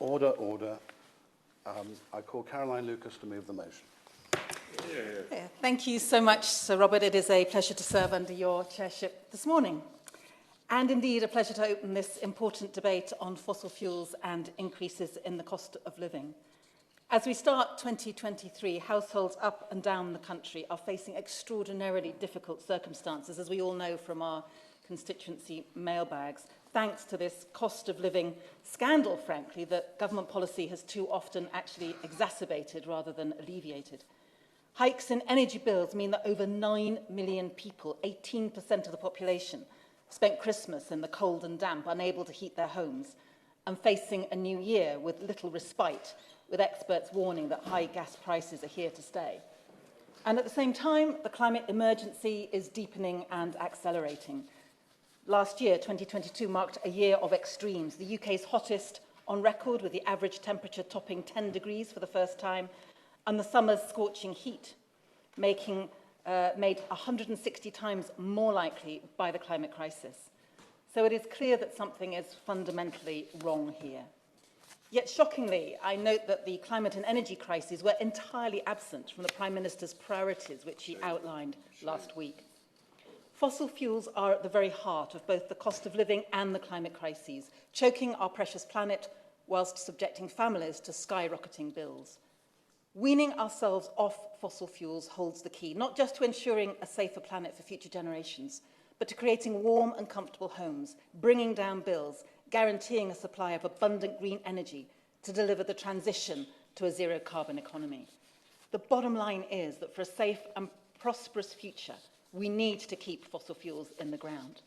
Order, order. I call Caroline Lucas to move the motion. Yeah, thank you so much, Sir Robert. It is a pleasure to serve under your chairship this morning. And indeed, a pleasure to open this important debate on fossil fuels and increases in the cost of living. As we start 2023, households up and down the country are facing extraordinarily difficult circumstances, as we all know from our constituency mailbags, thanks to this cost of living scandal, frankly, that government policy has too often actually exacerbated rather than alleviated. Hikes in energy bills mean that over 9 million people, 18% of the population, spent Christmas in the cold and damp, unable to heat their homes, and facing a new year with little respite, with experts warning that high gas prices are here to stay. And at the same time, the climate emergency is deepening and accelerating. Last year, 2022, marked a year of extremes, the UK's hottest on record, with the average temperature topping 10 degrees for the first time, and the summer's scorching heat made 160 times more likely by the climate crisis. So it is clear that something is fundamentally wrong here. Yet shockingly, I note that the climate and energy crises were entirely absent from the Prime Minister's priorities, which he outlined last week. Fossil fuels are at the very heart of both the cost of living and the climate crises, choking our precious planet whilst subjecting families to skyrocketing bills. Weaning ourselves off fossil fuels holds the key, not just to ensuring a safer planet for future generations, but to creating warm and comfortable homes, bringing down bills, guaranteeing a supply of abundant green energy to deliver the transition to a zero-carbon economy. The bottom line is that for a safe and prosperous future, we need to keep fossil fuels in the ground.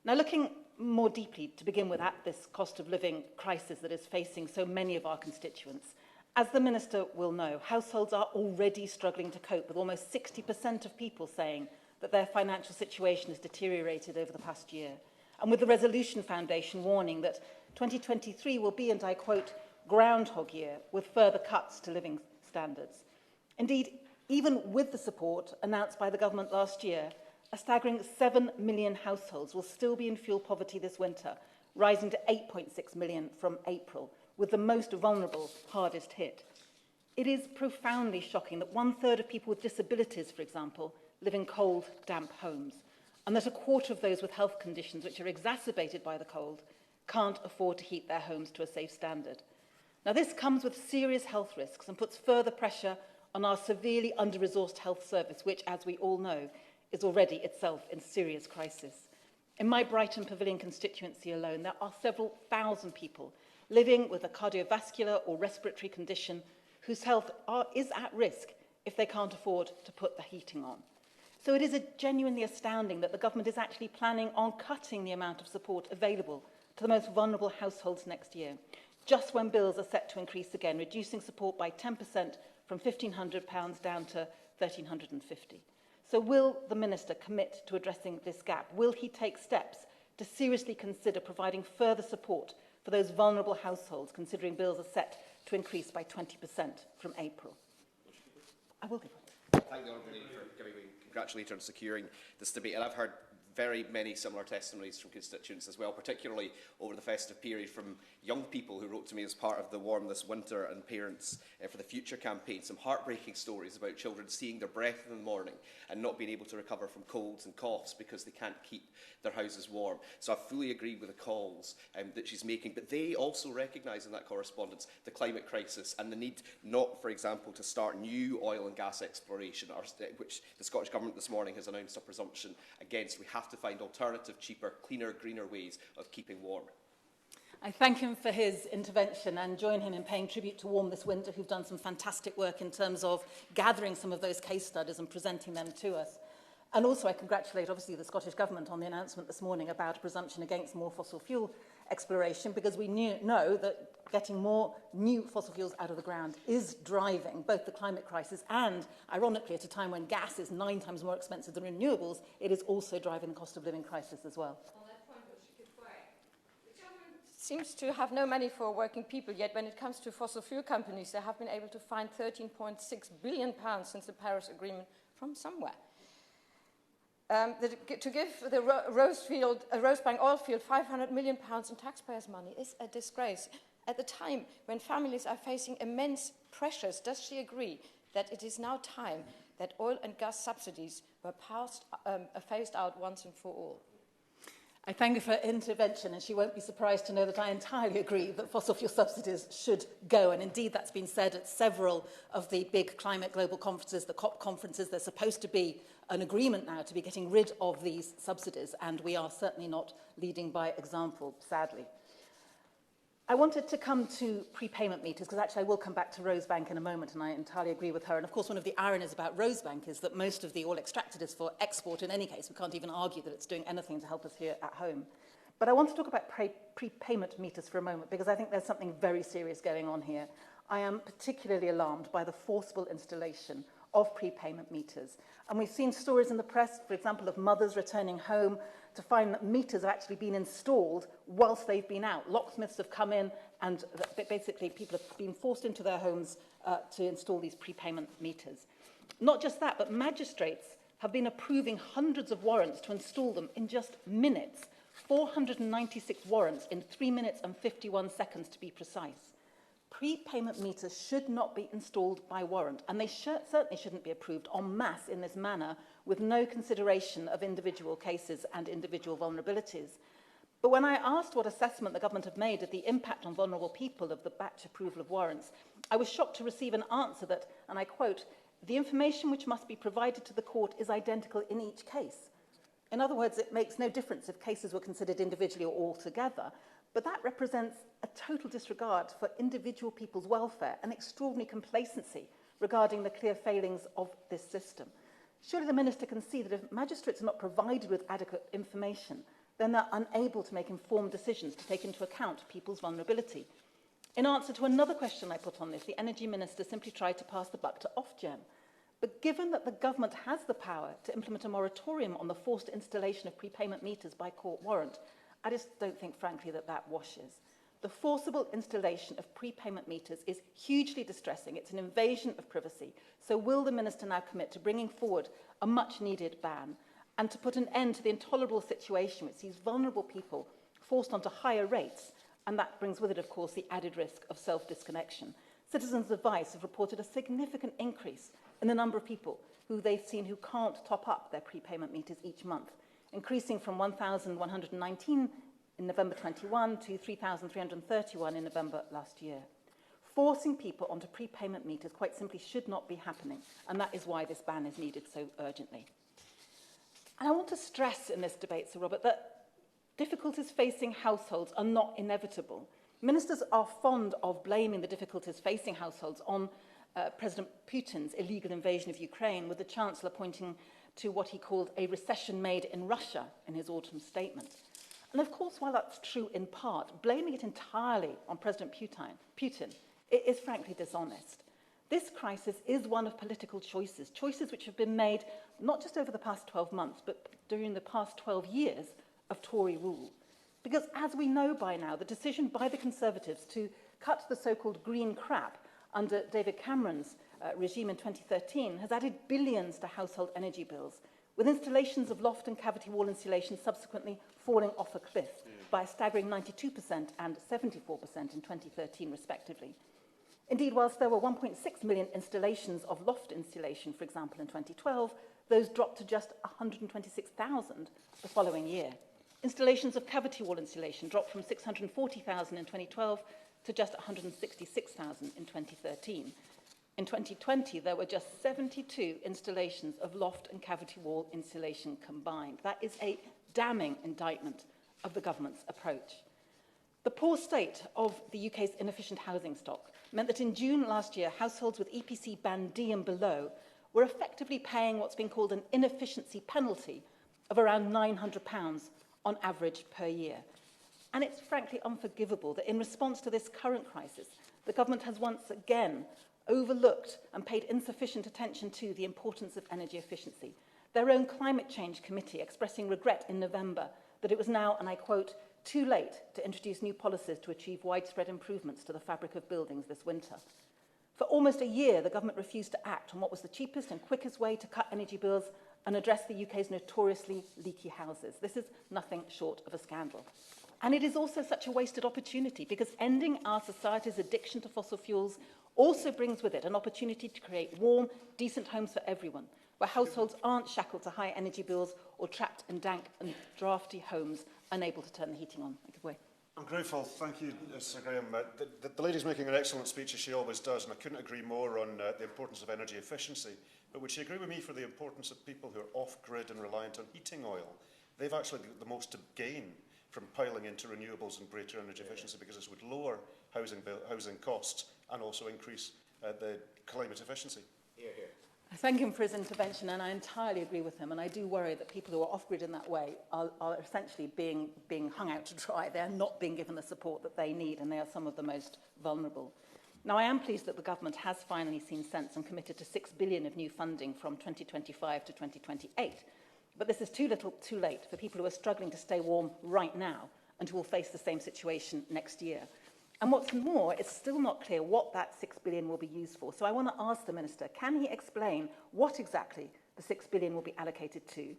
Now, looking more deeply, to begin with, at this cost of living crisis that is facing so many of our constituents, as the Minister will know, households are already struggling to cope, with almost 60% of people saying that their financial situation has deteriorated over the past year, and with the Resolution Foundation warning that 2023 will be, and I quote, groundhog year, with further cuts to living standards. Indeed, even with the support announced by the government last year, a staggering 7 million households will still be in fuel poverty this winter, rising to 8.6 million from April, with the most vulnerable hardest hit. It is profoundly shocking that 1/3 of people with disabilities, for example, live in cold, damp homes, and that a quarter of those with health conditions which are exacerbated by the cold can't afford to heat their homes to a safe standard. Now, this comes with serious health risks and puts further pressure on our severely under-resourced health service, which, as we all know, is already itself in serious crisis. In my Brighton Pavilion constituency alone, there are several thousand people living with a cardiovascular or respiratory condition whose health is at risk if they can't afford to put the heating on. So it is genuinely astounding that the government is actually planning on cutting the amount of support available to the most vulnerable households next year, just when bills are set to increase again, reducing support by 10% from £1,500 down to £1,350. So will the Minister commit to addressing this gap? Will he take steps to seriously consider providing further support for those vulnerable households, considering bills are set to increase by 20% from April? I will give it. Thank the Honourable Lady for giving me congratulate her on securing this debate. And I've heard very many similar testimonies from constituents as well, particularly over the festive period from young people who wrote to me as part of the Warm This Winter and Parents for the Future campaign. Some heartbreaking stories about children seeing their breath in the morning and not being able to recover from colds and coughs because they can't keep their houses warm. So I fully agree with the calls that she's making, but they also recognise in that correspondence the climate crisis and the need not, for example, to start new oil and gas exploration, which the Scottish Government this morning has announced a presumption against. We have to find alternative, cheaper, cleaner, greener ways of keeping warm. I thank him for his intervention and join him in paying tribute to Warm This Winter, who've done some fantastic work in terms of gathering some of those case studies and presenting them to us. And also I congratulate, obviously, the Scottish Government on the announcement this morning about a presumption against more fossil fuel exploration, because we know that getting more new fossil fuels out of the ground is driving both the climate crisis and, ironically, at a time when gas is 9 times more expensive than renewables, it is also driving the cost of living crisis as well. On that point, the government seems to have no money for working people, yet when it comes to fossil fuel companies, they have been able to find £13.6 billion since the Paris Agreement from somewhere. To give the Rosebank oil field £500 million in taxpayers' money is a disgrace. At the time when families are facing immense pressures, does she agree that it is now time that oil and gas subsidies were phased out once and for all? I thank her for her intervention, and she won't be surprised to know that I entirely agree that fossil fuel subsidies should go. And indeed, that's been said at several of the big climate global conferences, the COP conferences. There's supposed to be an agreement now to be getting rid of these subsidies, and we are certainly not leading by example, sadly. I wanted to come to prepayment meters, because actually I will come back to Rosebank in a moment, and I entirely agree with her. And of course, one of the ironies about Rosebank is that most of the oil extracted is for export in any case. We can't even argue that it's doing anything to help us here at home. But I want to talk about prepayment meters for a moment, because I think there's something very serious going on here. I am particularly alarmed by the forcible installation of prepayment meters. And we've seen stories in the press, for example, of mothers returning home to find that meters have actually been installed whilst they've been out. Locksmiths have come in, and basically people have been forced into their homes to install these prepayment meters. Not just that, but magistrates have been approving hundreds of warrants to install them in just minutes. 496 warrants in 3 minutes and 51 seconds to be precise. Prepayment meters should not be installed by warrant, and they certainly shouldn't be approved en masse in this manner with no consideration of individual cases and individual vulnerabilities. But when I asked what assessment the government have made of the impact on vulnerable people of the batch approval of warrants, I was shocked to receive an answer that, and I quote, "The information which must be provided to the court is identical in each case." In other words, it makes no difference if cases were considered individually or all together, but that represents a total disregard for individual people's welfare and extraordinary complacency regarding the clear failings of this system. Surely the Minister can see that if magistrates are not provided with adequate information, then they're unable to make informed decisions to take into account people's vulnerability. In answer to another question I put on this, the Energy Minister simply tried to pass the buck to Ofgem. But given that the government has the power to implement a moratorium on the forced installation of prepayment meters by court warrant, I just don't think, frankly, that that washes. The forcible installation of prepayment meters is hugely distressing. It's an invasion of privacy. So will the Minister now commit to bringing forward a much-needed ban and to put an end to the intolerable situation which sees vulnerable people forced onto higher rates, and that brings with it, of course, the added risk of self-disconnection? Citizens Advice have reported a significant increase in the number of people who they've seen who can't top up their prepayment meters each month, increasing from 1,119 in November 21 to 3,331 in November last year. Forcing people onto prepayment meters quite simply should not be happening, and that is why this ban is needed so urgently. And I want to stress in this debate, Sir Robert, that difficulties facing households are not inevitable. Ministers are fond of blaming the difficulties facing households on President Putin's illegal invasion of Ukraine, with the Chancellor pointing to what he called a recession made in Russia in his autumn statement. And of course, while that's true in part, blaming it entirely on President Putin is frankly dishonest. This crisis is one of political choices, choices which have been made not just over the past 12 months, but during the past 12 years of Tory rule. Because as we know by now, the decision by the Conservatives to cut the so-called green crap under David Cameron's regime in 2013 has added billions to household energy bills, with installations of loft and cavity wall insulation subsequently falling off a cliff by a staggering 92% and 74% in 2013, respectively. Indeed, whilst there were 1.6 million installations of loft insulation, for example, in 2012, those dropped to just 126,000 the following year. Installations of cavity wall insulation dropped from 640,000 in 2012 to just 166,000 in 2013. In 2020, there were just 72 installations of loft and cavity wall insulation combined. That is a damning indictment of the government's approach. The poor state of the UK's inefficient housing stock meant that in June last year, households with EPC band D and below were effectively paying what's been called an inefficiency penalty of around £900 on average per year. And it's frankly unforgivable that in response to this current crisis, the government has once again overlooked and paid insufficient attention to the importance of energy efficiency. Their own climate change committee expressing regret in November that it was now, and I quote, too late to introduce new policies to achieve widespread improvements to the fabric of buildings this winter. For almost a year, the government refused to act on what was the cheapest and quickest way to cut energy bills and address the UK's notoriously leaky houses. This is nothing short of a scandal. And it is also such a wasted opportunity because ending our society's addiction to fossil fuels also brings with it an opportunity to create warm, decent homes for everyone, where households aren't shackled to high energy bills or trapped in dank and drafty homes, unable to turn the heating on. Give way. I'm grateful. Thank you, Sir Graham. The lady's making an excellent speech, as she always does, and I couldn't agree more on the importance of energy efficiency. But would she agree with me for the importance of people who are off-grid and reliant on heating oil? They've actually got the most to gain from piling into renewables and greater energy efficiency, because this would lower housing costs and also increase the climate efficiency. Hear, hear. I thank him for his intervention, and I entirely agree with him. And I do worry that people who are off-grid in that way are essentially being hung out to dry. They're not being given the support that they need, and they are some of the most vulnerable. Now, I am pleased that the government has finally seen sense and committed to £6 billion of new funding from 2025 to 2028. But this is too little, too late for people who are struggling to stay warm right now and who will face the same situation next year. And what's more, it's still not clear what that £6 billion will be used for. So I want to ask the Minister, can he explain what exactly the £6 billion will be allocated to?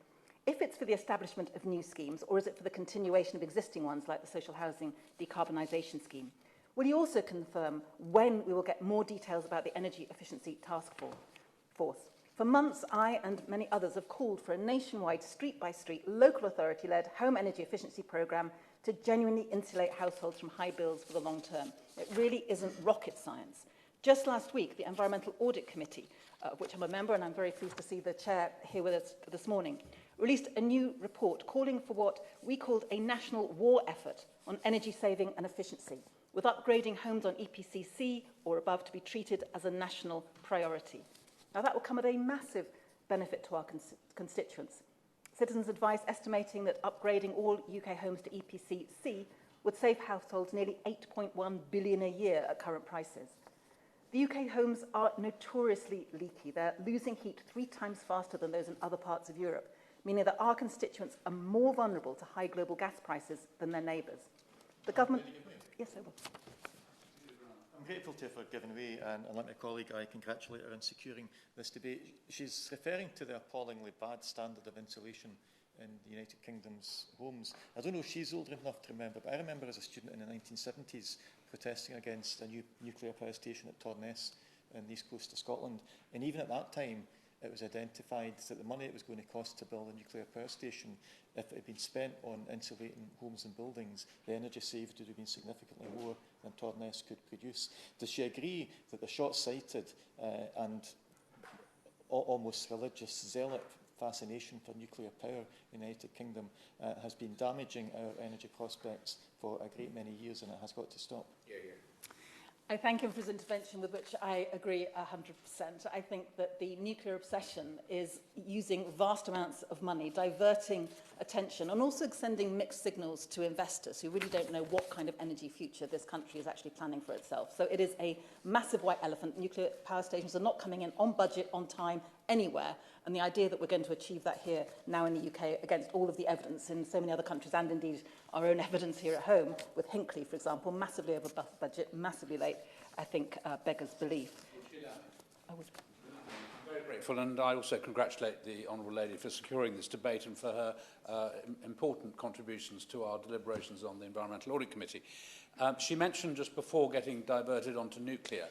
If it's for the establishment of new schemes, or is it for the continuation of existing ones like the social housing decarbonisation scheme? Will he also confirm when we will get more details about the Energy Efficiency Task Force? For months, I and many others have called for a nationwide, street-by-street, local authority-led home energy efficiency programme to genuinely insulate households from high bills for the long term. It really isn't rocket science. Just last week, the Environmental Audit Committee, of which I'm a member, and I'm very pleased to see the chair here with us this morning, released a new report calling for what we called a national war effort on energy saving and efficiency, with upgrading homes on EPCC or above to be treated as a national priority. Now, that will come at a massive benefit to our constituents. Citizens' advice estimating that upgrading all UK homes to EPCC would save households nearly £8.1 billion a year at current prices. The UK homes are notoriously leaky. They're losing heat 3 times faster than those in other parts of Europe, meaning that our constituents are more vulnerable to high global gas prices than their neighbours. The government... Yes, I will. I'm grateful to her for giving way, and like my colleague, I congratulate her on securing this debate. She's referring to the appallingly bad standard of insulation in the United Kingdom's homes. I don't know if she's old enough to remember, but I remember as a student in the 1970s protesting against a new nuclear power station at Torness in the east coast of Scotland. And even at that time, it was identified that the money it was going to cost to build a nuclear power station, if it had been spent on insulating homes and buildings, the energy saved would have been significantly more than Torness could produce. Does she agree that the short-sighted and almost religious zealot fascination for nuclear power in the United Kingdom has been damaging our energy prospects for a great many years, and it has got to stop? Hear, hear. I thank him for his intervention, with which I agree 100%. I think that the nuclear obsession is using vast amounts of money, diverting attention, and also sending mixed signals to investors who really don't know what kind of energy future this country is actually planning for itself. So it is a massive white elephant. Nuclear power stations are not coming in on budget, on time, anywhere. And the idea that we're going to achieve that here now in the UK against all of the evidence in so many other countries, and indeed our own evidence here at home, with Hinkley, for example, massively over budget, massively late, I think beggars belief. I would. I'm very grateful, and I also congratulate the Honourable Lady for securing this debate and for her important contributions to our deliberations on the Environmental Audit Committee. She mentioned just before getting diverted onto nuclear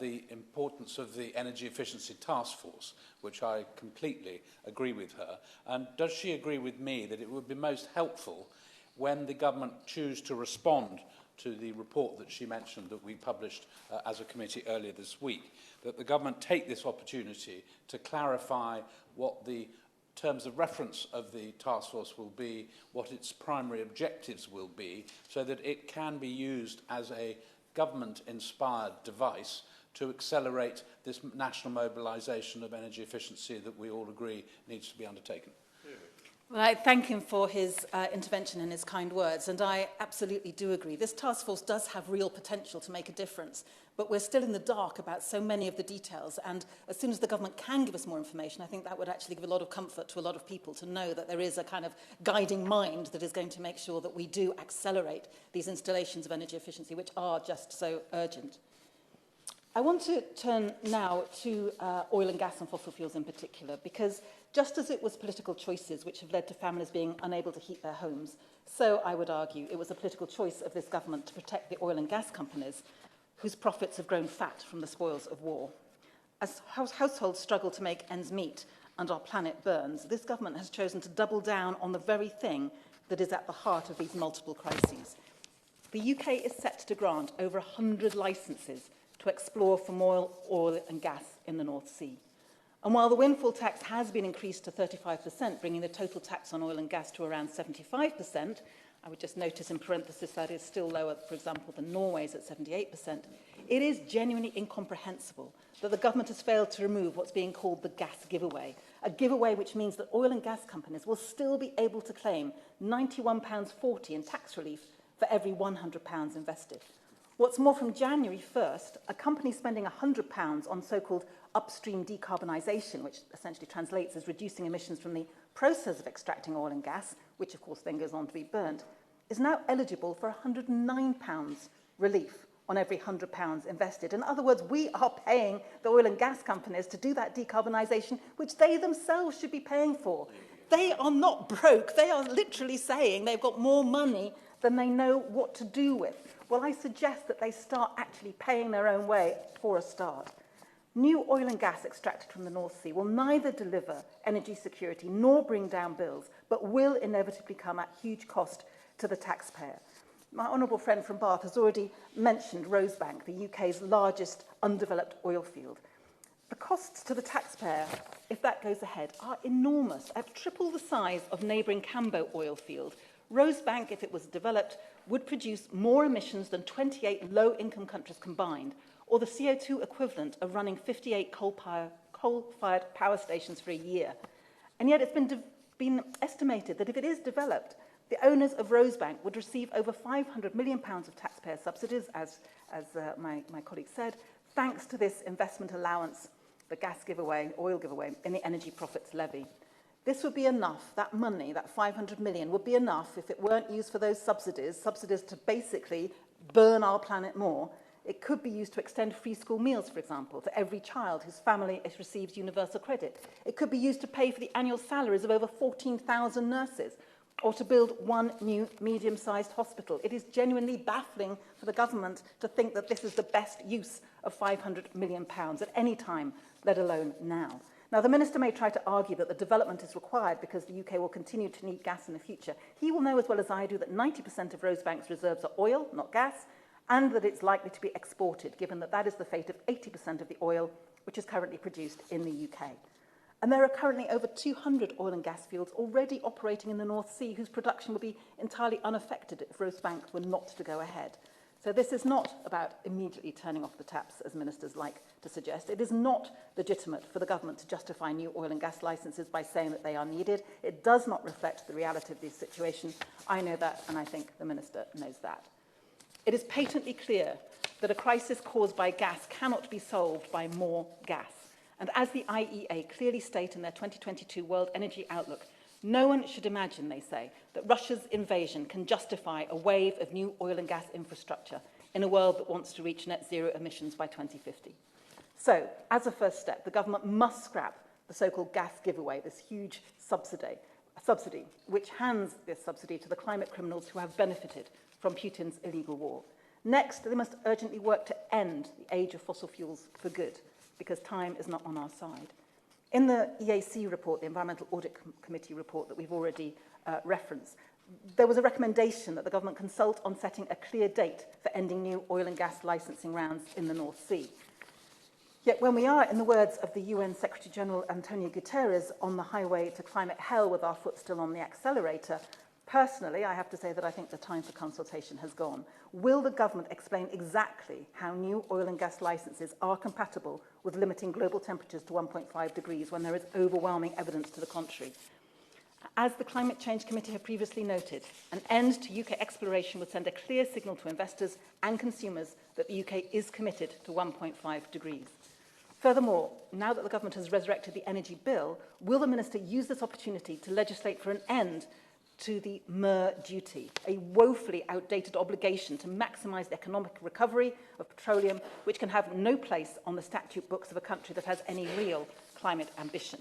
the importance of the Energy Efficiency Task Force, which I completely agree with her. And does she agree with me that it would be most helpful when the government choose to respond to the report that she mentioned that we published as a committee earlier this week, that the government take this opportunity to clarify what the terms of reference of the task force will be, what its primary objectives will be, so that it can be used as a government-inspired device to accelerate this national mobilisation of energy efficiency that we all agree needs to be undertaken. Well, I thank him for his intervention and his kind words, and I absolutely do agree. This task force does have real potential to make a difference, but we're still in the dark about so many of the details, and as soon as the government can give us more information, I think that would actually give a lot of comfort to a lot of people to know that there is a kind of guiding mind that is going to make sure that we do accelerate these installations of energy efficiency, which are just so urgent. I want to turn now to oil and gas and fossil fuels in particular, because just as it was political choices which have led to families being unable to heat their homes, So I would argue it was a political choice of this government to protect the oil and gas companies whose profits have grown fat from the spoils of war. As households struggle to make ends meet and our planet burns, this government has chosen to double down on the very thing that is at the heart of these multiple crises. The UK is set to grant over 100 licences to explore for more oil and gas in the North Sea. And while the windfall tax has been increased to 35%, bringing the total tax on oil and gas to around 75%, I would just notice in parenthesis that is still lower, for example, than Norway's at 78%, it is genuinely incomprehensible that the government has failed to remove what's being called the gas giveaway, a giveaway which means that oil and gas companies will still be able to claim £91.40 in tax relief for every £100 invested. What's more, from January 1st, a company spending £100 on so-called upstream decarbonisation, which essentially translates as reducing emissions from the process of extracting oil and gas, which of course then goes on to be burnt, is now eligible for £109 relief on every £100 invested. In other words, we are paying the oil and gas companies to do that decarbonisation, which they themselves should be paying for. They are not broke. They are literally saying they've got more money than they know what to do with. Well, I suggest that they start actually paying their own way for a start. New oil and gas extracted from the North Sea will neither deliver energy security nor bring down bills, but will inevitably come at huge cost to the taxpayer. My honourable friend from Bath has already mentioned Rosebank, the UK's largest undeveloped oil field. The costs to the taxpayer, if that goes ahead, are enormous. At triple the size of neighbouring Cambo oil field, Rosebank, if it was developed, would produce more emissions than 28 low-income countries combined, or the CO2 equivalent of running 58 coal-fired power stations for a year. And yet it's been estimated that if it is developed, the owners of Rosebank would receive over £500 million of taxpayer subsidies, as my colleague said, thanks to this investment allowance, the gas giveaway, oil giveaway, in the energy profits levy. This would be enough, that money, that 500 million, would be enough if it weren't used for those subsidies to basically burn our planet more. It could be used to extend free school meals, for example, to every child whose family receives universal credit. It could be used to pay for the annual salaries of over 14,000 nurses, or to build one new medium-sized hospital. It is genuinely baffling for the government to think that this is the best use of £500 million at any time, let alone now. Now, the Minister may try to argue that the development is required because the UK will continue to need gas in the future. He will know as well as I do that 90% of Rosebank's reserves are oil, not gas, and that it's likely to be exported, given that that is the fate of 80% of the oil which is currently produced in the UK. And there are currently over 200 oil and gas fields already operating in the North Sea whose production would be entirely unaffected if Rosebank were not to go ahead. So this is not about immediately turning off the taps, as ministers like to suggest. It is not legitimate for the government to justify new oil and gas licences by saying that they are needed. It does not reflect the reality of this situation. I know that, and I think the minister knows that. It is patently clear that a crisis caused by gas cannot be solved by more gas. And as the IEA clearly state in their 2022 World Energy Outlook, no one should imagine, they say, that Russia's invasion can justify a wave of new oil and gas infrastructure in a world that wants to reach net zero emissions by 2050. So, as a first step, the government must scrap the so-called gas giveaway, this huge subsidy, which hands this subsidy to the climate criminals who have benefited from Putin's illegal war. Next, they must urgently work to end the age of fossil fuels for good, because time is not on our side. In the EAC report, the Environmental Audit Committee report that we've already referenced, there was a recommendation that the government consult on setting a clear date for ending new oil and gas licensing rounds in the North Sea. Yet when we are, in the words of the UN Secretary-General Antonio Guterres, on the highway to climate hell with our foot still on the accelerator, personally, I have to say that I think the time for consultation has gone. Will the government explain exactly how new oil and gas licences are compatible with limiting global temperatures to 1.5 degrees when there is overwhelming evidence to the contrary? As the Climate Change Committee have previously noted, an end to UK exploration would send a clear signal to investors and consumers that the UK is committed to 1.5 degrees. Furthermore, now that the government has resurrected the energy bill, will the Minister use this opportunity to legislate for an end to the MER duty, a woefully outdated obligation to maximise the economic recovery of petroleum, which can have no place on the statute books of a country that has any real climate ambition?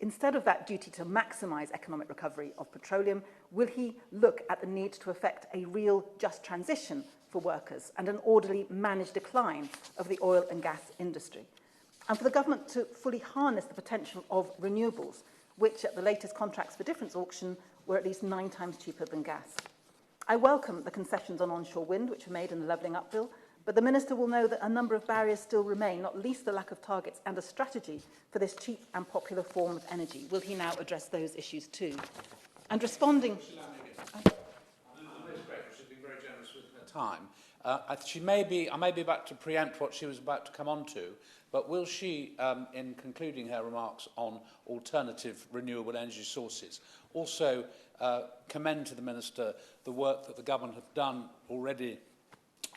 Instead of that duty to maximise economic recovery of petroleum, will he look at the need to effect a real just transition for workers and an orderly managed decline of the oil and gas industry? And for the government to fully harness the potential of renewables, which at the latest Contracts for Difference auction were at least 9 times cheaper than gas. I welcome the concessions on onshore wind, which were made in the Levelling Up Bill, but the Minister will know that a number of barriers still remain, not least the lack of targets and a strategy for this cheap and popular form of energy. Will he now address those issues too? And responding... I'm most grateful. She's been very generous with her time. I may be about to preempt what she was about to come on to, but will she, in concluding her remarks on alternative renewable energy sources, also commend to the Minister the work that the government have done already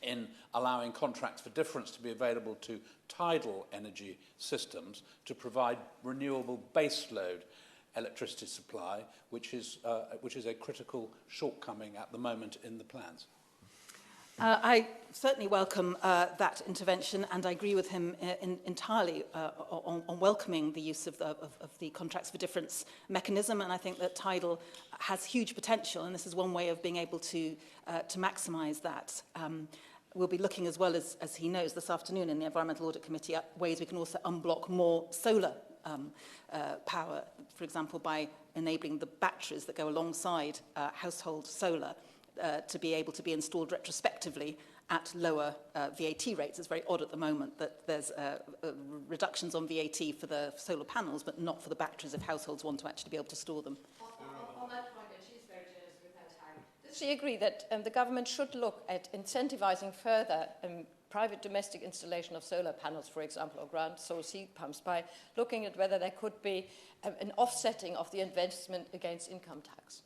in allowing contracts for difference to be available to tidal energy systems to provide renewable baseload electricity supply, which is a critical shortcoming at the moment in the plans? I certainly welcome that intervention, and I agree with him entirely on welcoming the use of the Contracts for Difference mechanism, and I think that tidal has huge potential, and this is one way of being able to maximise that. We'll be looking, as well as he knows, this afternoon in the Environmental Audit Committee at ways we can also unblock more solar power, for example, by enabling the batteries that go alongside household solar to be able to be installed retrospectively at lower VAT rates. It's very odd at the moment that there's reductions on VAT for the solar panels, but not for the batteries if households want to actually be able to store them. On that point, and she's very generous with her time, does she agree that the government should look at incentivising further private domestic installation of solar panels, for example, or ground source heat pumps, by looking at whether there could be an offsetting of the investment against income tax?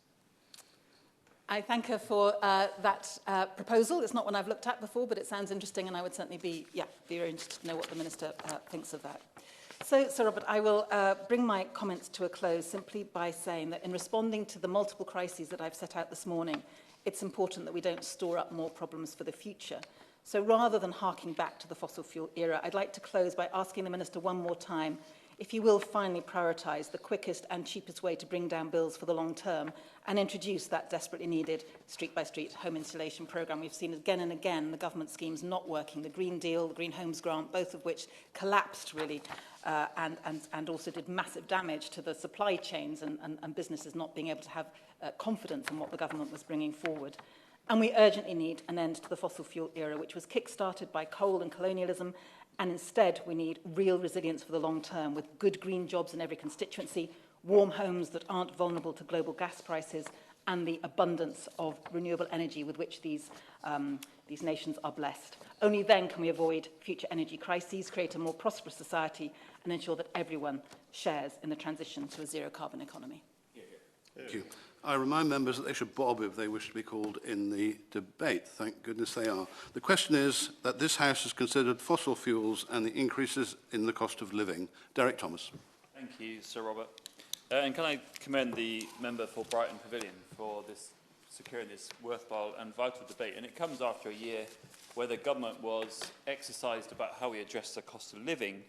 I thank her for that proposal. It's not one I've looked at before, but it sounds interesting, and I would certainly be very interested to know what the Minister thinks of that. So, Sir Robert, I will bring my comments to a close simply by saying that in responding to the multiple crises that I've set out this morning, it's important that we don't store up more problems for the future. So rather than harking back to the fossil fuel era, I'd like to close by asking the Minister one more time if he will finally prioritise the quickest and cheapest way to bring down bills for the long term and introduce that desperately needed street-by-street home installation programme. We've seen again and again the government schemes not working, the Green Deal, the Green Homes Grant, both of which collapsed really and also did massive damage to the supply chains and businesses not being able to have confidence in what the government was bringing forward. And we urgently need an end to the fossil fuel era, which was kick-started by coal and colonialism, and instead we need real resilience for the long term, with good green jobs in every constituency, warm homes that aren't vulnerable to global gas prices, and the abundance of renewable energy with which these nations are blessed. Only then can we avoid future energy crises, create a more prosperous society, and ensure that everyone shares in the transition to a zero-carbon economy. Thank you. I remind members that they should bob if they wish to be called in the debate. Thank goodness they are. The question is that this House has considered fossil fuels and the increases in the cost of living. Derek Thomas. Thank you, Sir Robert. And can I commend the member for Brighton Pavilion for securing this worthwhile and vital debate. And it comes after a year where the government was exercised about how we address the cost of living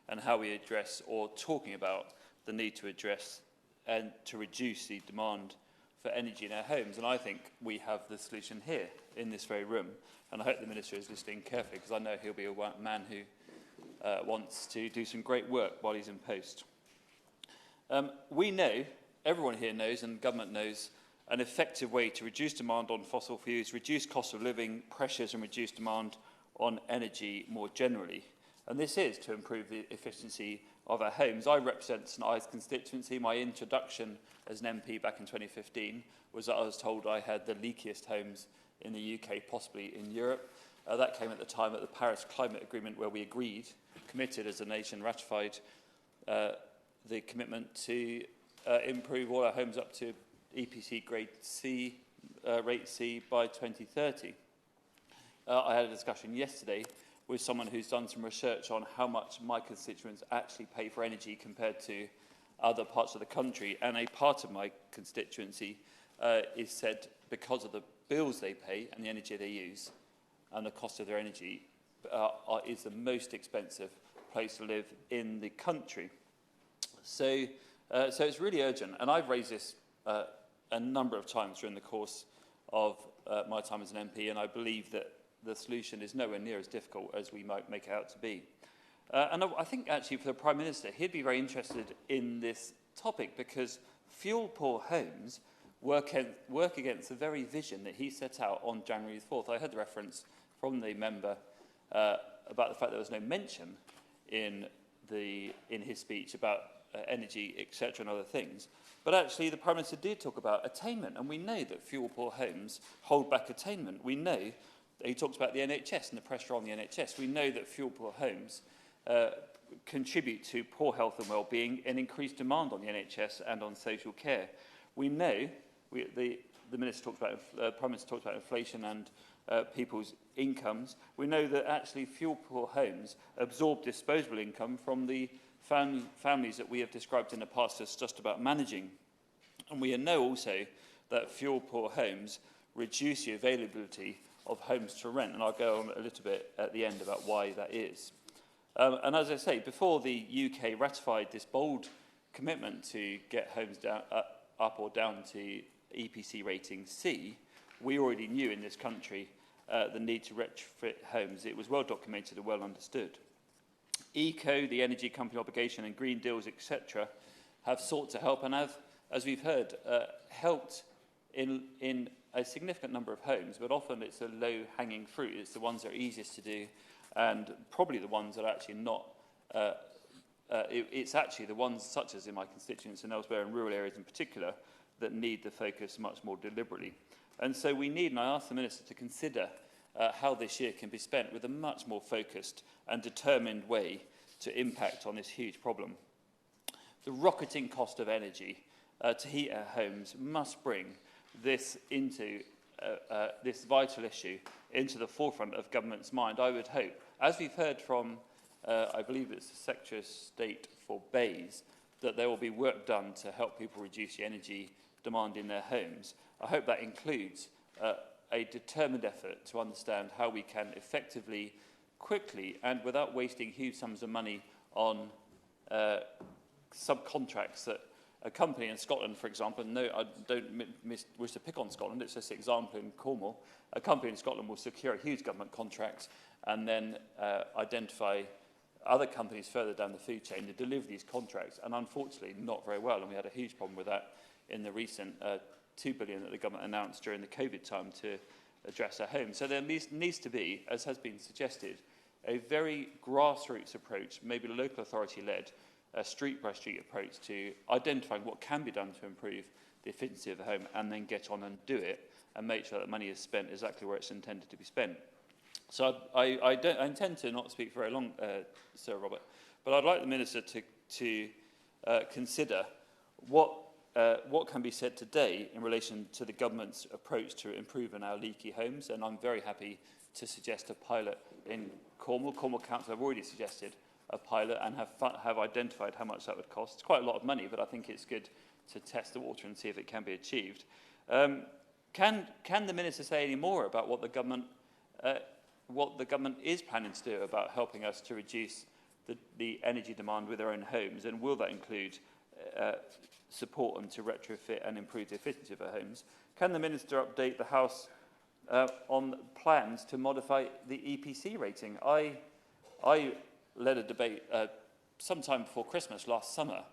and how we address, or talking about, the need to address and to reduce the demand for energy in our homes. And I think we have the solution here in this very room. And I hope the Minister is listening carefully, because I know he'll be a man who wants to do some great work while he's in post. We know, everyone here knows, and government knows, an effective way to reduce demand on fossil fuels, reduce cost of living pressures, and reduce demand on energy more generally. And this is to improve the efficiency of our homes. I represent St Ives constituency. My introduction as an MP back in 2015 was that I was told I had the leakiest homes in the UK, possibly in Europe. That came at the time of the Paris Climate Agreement, where we agreed, committed as a nation, ratified the commitment to improve all our homes up to EPC grade C, rate C by 2030. I had a discussion yesterday with someone who's done some research on how much my constituents actually pay for energy compared to other parts of the country. And a part of my constituency is said, because of the bills they pay and the energy they use and the cost of their energy, is the most expensive place to live in the country. So So it's really urgent, and I've raised this a number of times during the course of my time as an MP, and I believe that the solution is nowhere near as difficult as we might make it out to be. And I think actually for the Prime Minister, he'd be very interested in this topic because fuel-poor homes work against the very vision that he set out on January the 4th. I heard the reference from the member about the fact there was no mention in his speech about energy, etc., and other things. But actually, the Prime Minister did talk about attainment, and we know that fuel-poor homes hold back attainment. We know that he talks about the NHS and the pressure on the NHS. We know that fuel-poor homes contribute to poor health and well-being and increased demand on the NHS and on social care. We know, the Minister talked about, Prime Minister talked about inflation and people's incomes. We know that actually fuel-poor homes absorb disposable income from the families that we have described in the past as just about managing. And we know also that fuel-poor homes reduce the availability of homes to rent, and I'll go on a little bit at the end about why that is. And as I say, before the UK ratified this bold commitment to get homes down, up or down to EPC rating C, we already knew in this country the need to retrofit homes. It was well documented and well understood. ECO, the Energy Company Obligation, and Green Deals, etc., have sought to help and have, as we've heard, helped in a significant number of homes, but often it's a low-hanging fruit. It's the ones that are easiest to do, and probably the ones that are actually not. It's actually the ones, such as in my constituents and elsewhere in rural areas in particular, that need the focus much more deliberately. And so we need, and I ask the Minister to consider how this year can be spent with a much more focused and determined way to impact on this huge problem. The rocketing cost of energy to heat our homes must bring this into this vital issue into the forefront of government's mind. I would hope, as we've heard from, I believe it's the Secretary of State for Bays, that there will be work done to help people reduce the energy demand in their homes. I hope that includes a determined effort to understand how we can effectively, quickly, and without wasting huge sums of money on subcontracts that a company in Scotland, for example, no, I don't wish to pick on Scotland, it's just an example in Cornwall, a company in Scotland will secure a huge government contract and then identify other companies further down the food chain to deliver these contracts, and unfortunately not very well, and we had a huge problem with that in the recent $2 billion that the government announced during the COVID time to address our homes. So there needs to be, as has been suggested, a very grassroots approach, maybe local authority-led, a street-by-street approach to identifying what can be done to improve the efficiency of the home and then get on and do it and make sure that money is spent exactly where it's intended to be spent. So I intend to not speak very long, Sir Robert, but I'd like the Minister to consider what can be said today in relation to the government's approach to improving our leaky homes, and I'm very happy to suggest a pilot in Cornwall. Cornwall Council have already suggested a pilot and have identified how much that would cost. It's quite a lot of money, but I think it's good to test the water and see if it can be achieved. Can the Minister say any more about what the government is planning to do about helping us to reduce the energy demand with our own homes, and will that include support them to retrofit and improve the efficiency of our homes? Can the Minister update the House on plans to modify the EPC rating? I led a debate sometime before Christmas last summer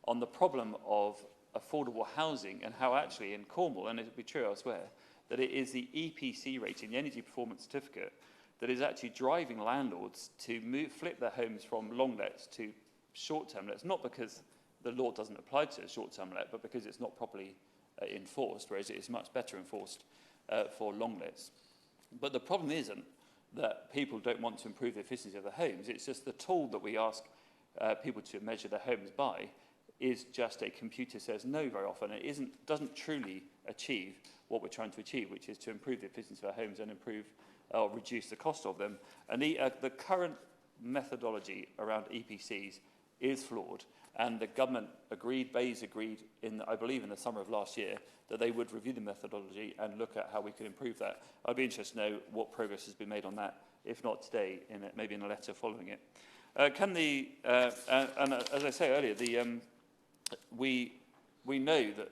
on the problem of affordable housing and how actually in Cornwall, and it will be true elsewhere, that it is the EPC rating, the Energy Performance Certificate, that is actually driving landlords to flip their homes from long lets to short-term lets, not because the law doesn't apply to a short-term let, but because it's not properly enforced, whereas it is much better enforced for long lets. But the problem isn't that people don't want to improve the efficiency of their homes. It's just the tool that we ask people to measure their homes by is just a computer says no very often. It doesn't truly achieve what we're trying to achieve, which is to improve the efficiency of our homes and improve or reduce the cost of them. And the current methodology around EPCs is flawed. And the government agreed, Bays agreed, I believe in the summer of last year, that they would review the methodology and look at how we could improve that. I'd be interested to know what progress has been made on that, if not today, maybe in a letter following it. And as I say earlier, we know that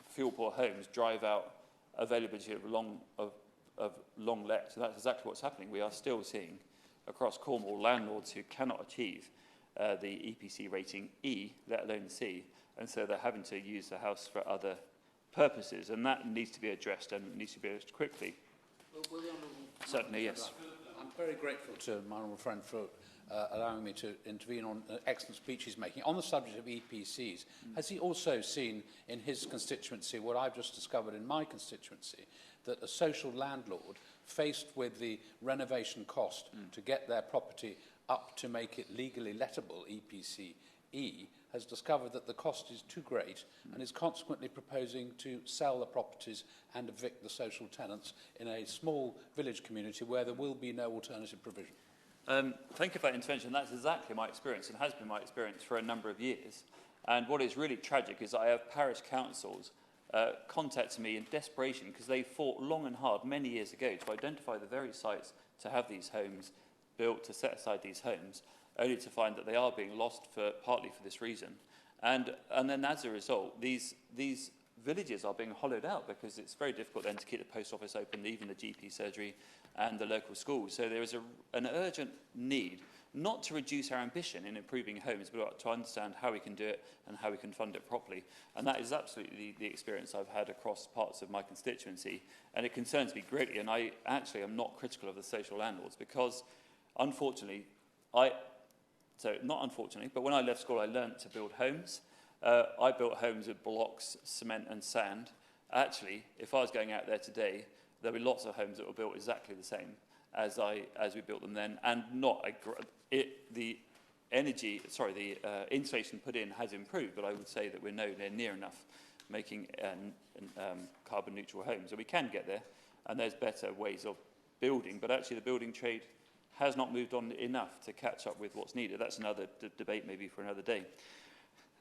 fuel-poor homes drive out availability of long let, so that's exactly what's happening. We are still seeing across Cornwall landlords who cannot achieve the EPC rating E, let alone C, and so they're having to use the house for other purposes, and that needs to be addressed, and needs to be addressed quickly. Certainly, yes. I'm very grateful to my honourable friend for allowing me to intervene on an excellent speech he's making. On the subject of EPCs, has he also seen in his constituency what I've just discovered in my constituency, that a social landlord faced with the renovation cost to get their property up to make it legally lettable, EPC E, has discovered that the cost is too great and is consequently proposing to sell the properties and evict the social tenants in a small village community where there will be no alternative provision? Thank you for that intervention. That's exactly my experience and has been my experience for a number of years. And what is really tragic is I have parish councils contacting me in desperation because they fought long and hard many years ago to identify the very sites to have these homes built, to set aside these homes, only to find that they are being lost partly for this reason. And then as a result, these villages are being hollowed out because it's very difficult then to keep the post office open, even the GP surgery and the local schools. So there is an urgent need not to reduce our ambition in improving homes, but to understand how we can do it and how we can fund it properly. And that is absolutely the experience I've had across parts of my constituency. And it concerns me greatly. And I actually am not critical of the social landlords because, unfortunately, not unfortunately, but when I left school, I learnt to build homes. I built homes with blocks, cement and sand. Actually, if I was going out there today, there'll be lots of homes that were built exactly the same as we built them then, and the insulation put in has improved, but I would say that we're nowhere near enough making carbon neutral homes. So we can get there, and there's better ways of building, but actually the building trade has not moved on enough to catch up with what's needed. That's another debate maybe for another day.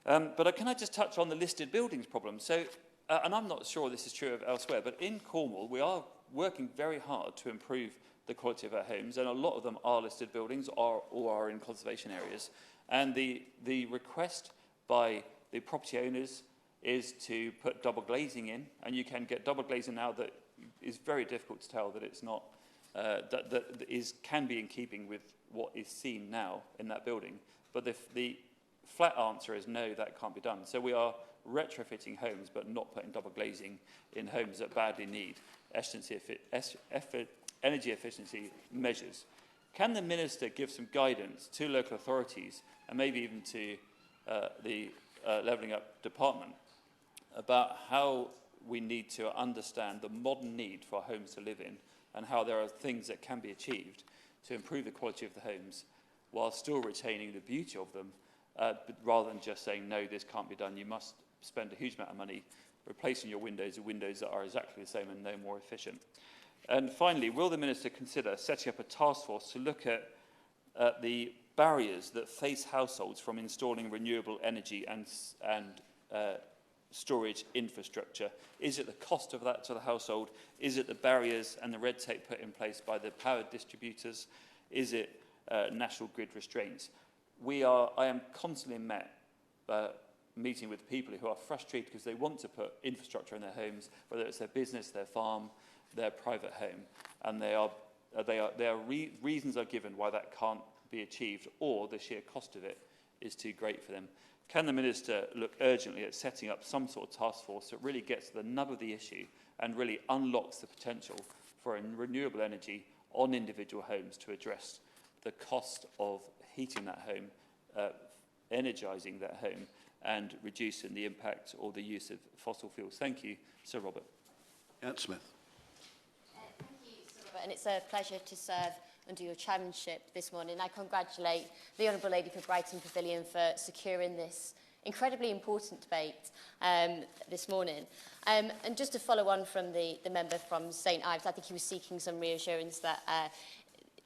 But can I just touch on the listed buildings problem? So, and I'm not sure this is true of elsewhere, but in Cornwall we are working very hard to improve the quality of our homes, and a lot of them are listed buildings or are in conservation areas. And the request by the property owners is to put double glazing in, and you can get double glazing now that is very difficult to tell that it's not can be in keeping with what is seen now in that building. But the flat answer is no, that can't be done. So we are retrofitting homes but not putting double glazing in homes that badly need energy efficiency measures. Can the Minister give some guidance to local authorities and maybe even to the Levelling Up Department about how we need to understand the modern need for homes to live in and how there are things that can be achieved to improve the quality of the homes while still retaining the beauty of them, rather than just saying, no, this can't be done. You must spend a huge amount of money replacing your windows with windows that are exactly the same and no more efficient. And finally, will the Minister consider setting up a task force to look at the barriers that face households from installing renewable energy and storage infrastructure? Is it the cost of that to the household? Is it the barriers and the red tape put in place by the power distributors? Is it national grid restraints? I am constantly meeting with people who are frustrated because they want to put infrastructure in their homes, whether it's their business, their farm, their private home, and reasons are given why that can't be achieved, or the sheer cost of it is too great for them. Can the Minister look urgently at setting up some sort of task force that really gets to the nub of the issue and really unlocks the potential for renewable energy on individual homes to address the cost of heating that home, energising that home, and reducing the impact or the use of fossil fuels? Thank you, Sir Robert. Ed Smith. Thank you, Sir Robert, and it's a pleasure to serve under your chairmanship this morning. I congratulate the Honourable Lady for Brighton Pavilion for securing this incredibly important debate this morning. And just to follow on from the member from St Ives, I think he was seeking some reassurance that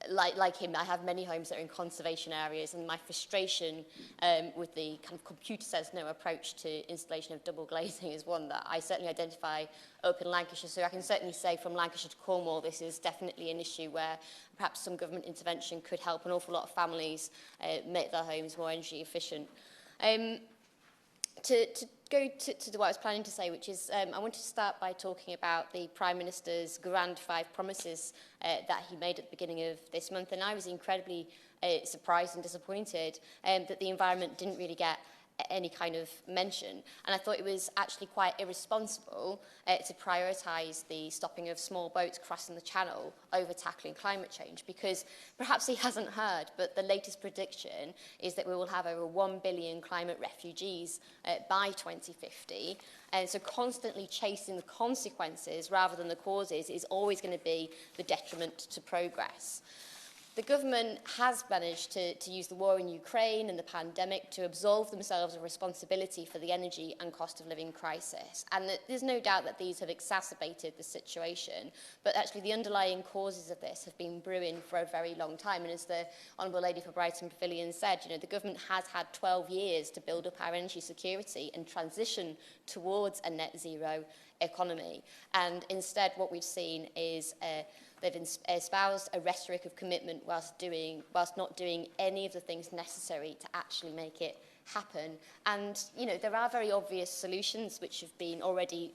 like him, I have many homes that are in conservation areas, and my frustration with the kind of computer says no approach to installation of double glazing is one that I certainly identify up in Lancashire. So I can certainly say from Lancashire to Cornwall, this is definitely an issue where perhaps some government intervention could help an awful lot of families make their homes more energy efficient. to go to what I was planning to say, which is I wanted to start by talking about the Prime Minister's grand 5 promises that he made at the beginning of this month. And I was incredibly surprised and disappointed that the environment didn't really get any kind of mention. And I thought it was actually quite irresponsible to prioritise the stopping of small boats crossing the channel over tackling climate change, because perhaps he hasn't heard, but the latest prediction is that we will have over 1 billion climate refugees by 2050. And so constantly chasing the consequences rather than the causes is always going to be the detriment to progress. The government has managed to use the war in Ukraine and the pandemic to absolve themselves of responsibility for the energy and cost of living crisis. And there's no doubt that these have exacerbated the situation, but actually the underlying causes of this have been brewing for a very long time. And as the Honourable Lady for Brighton Pavilion said, you know, the government has had 12 years to build up our energy security and transition towards a net zero economy. And instead what we've seen is they've espoused a rhetoric of commitment whilst not doing any of the things necessary to actually make it happen. And, you know, there are very obvious solutions which have been already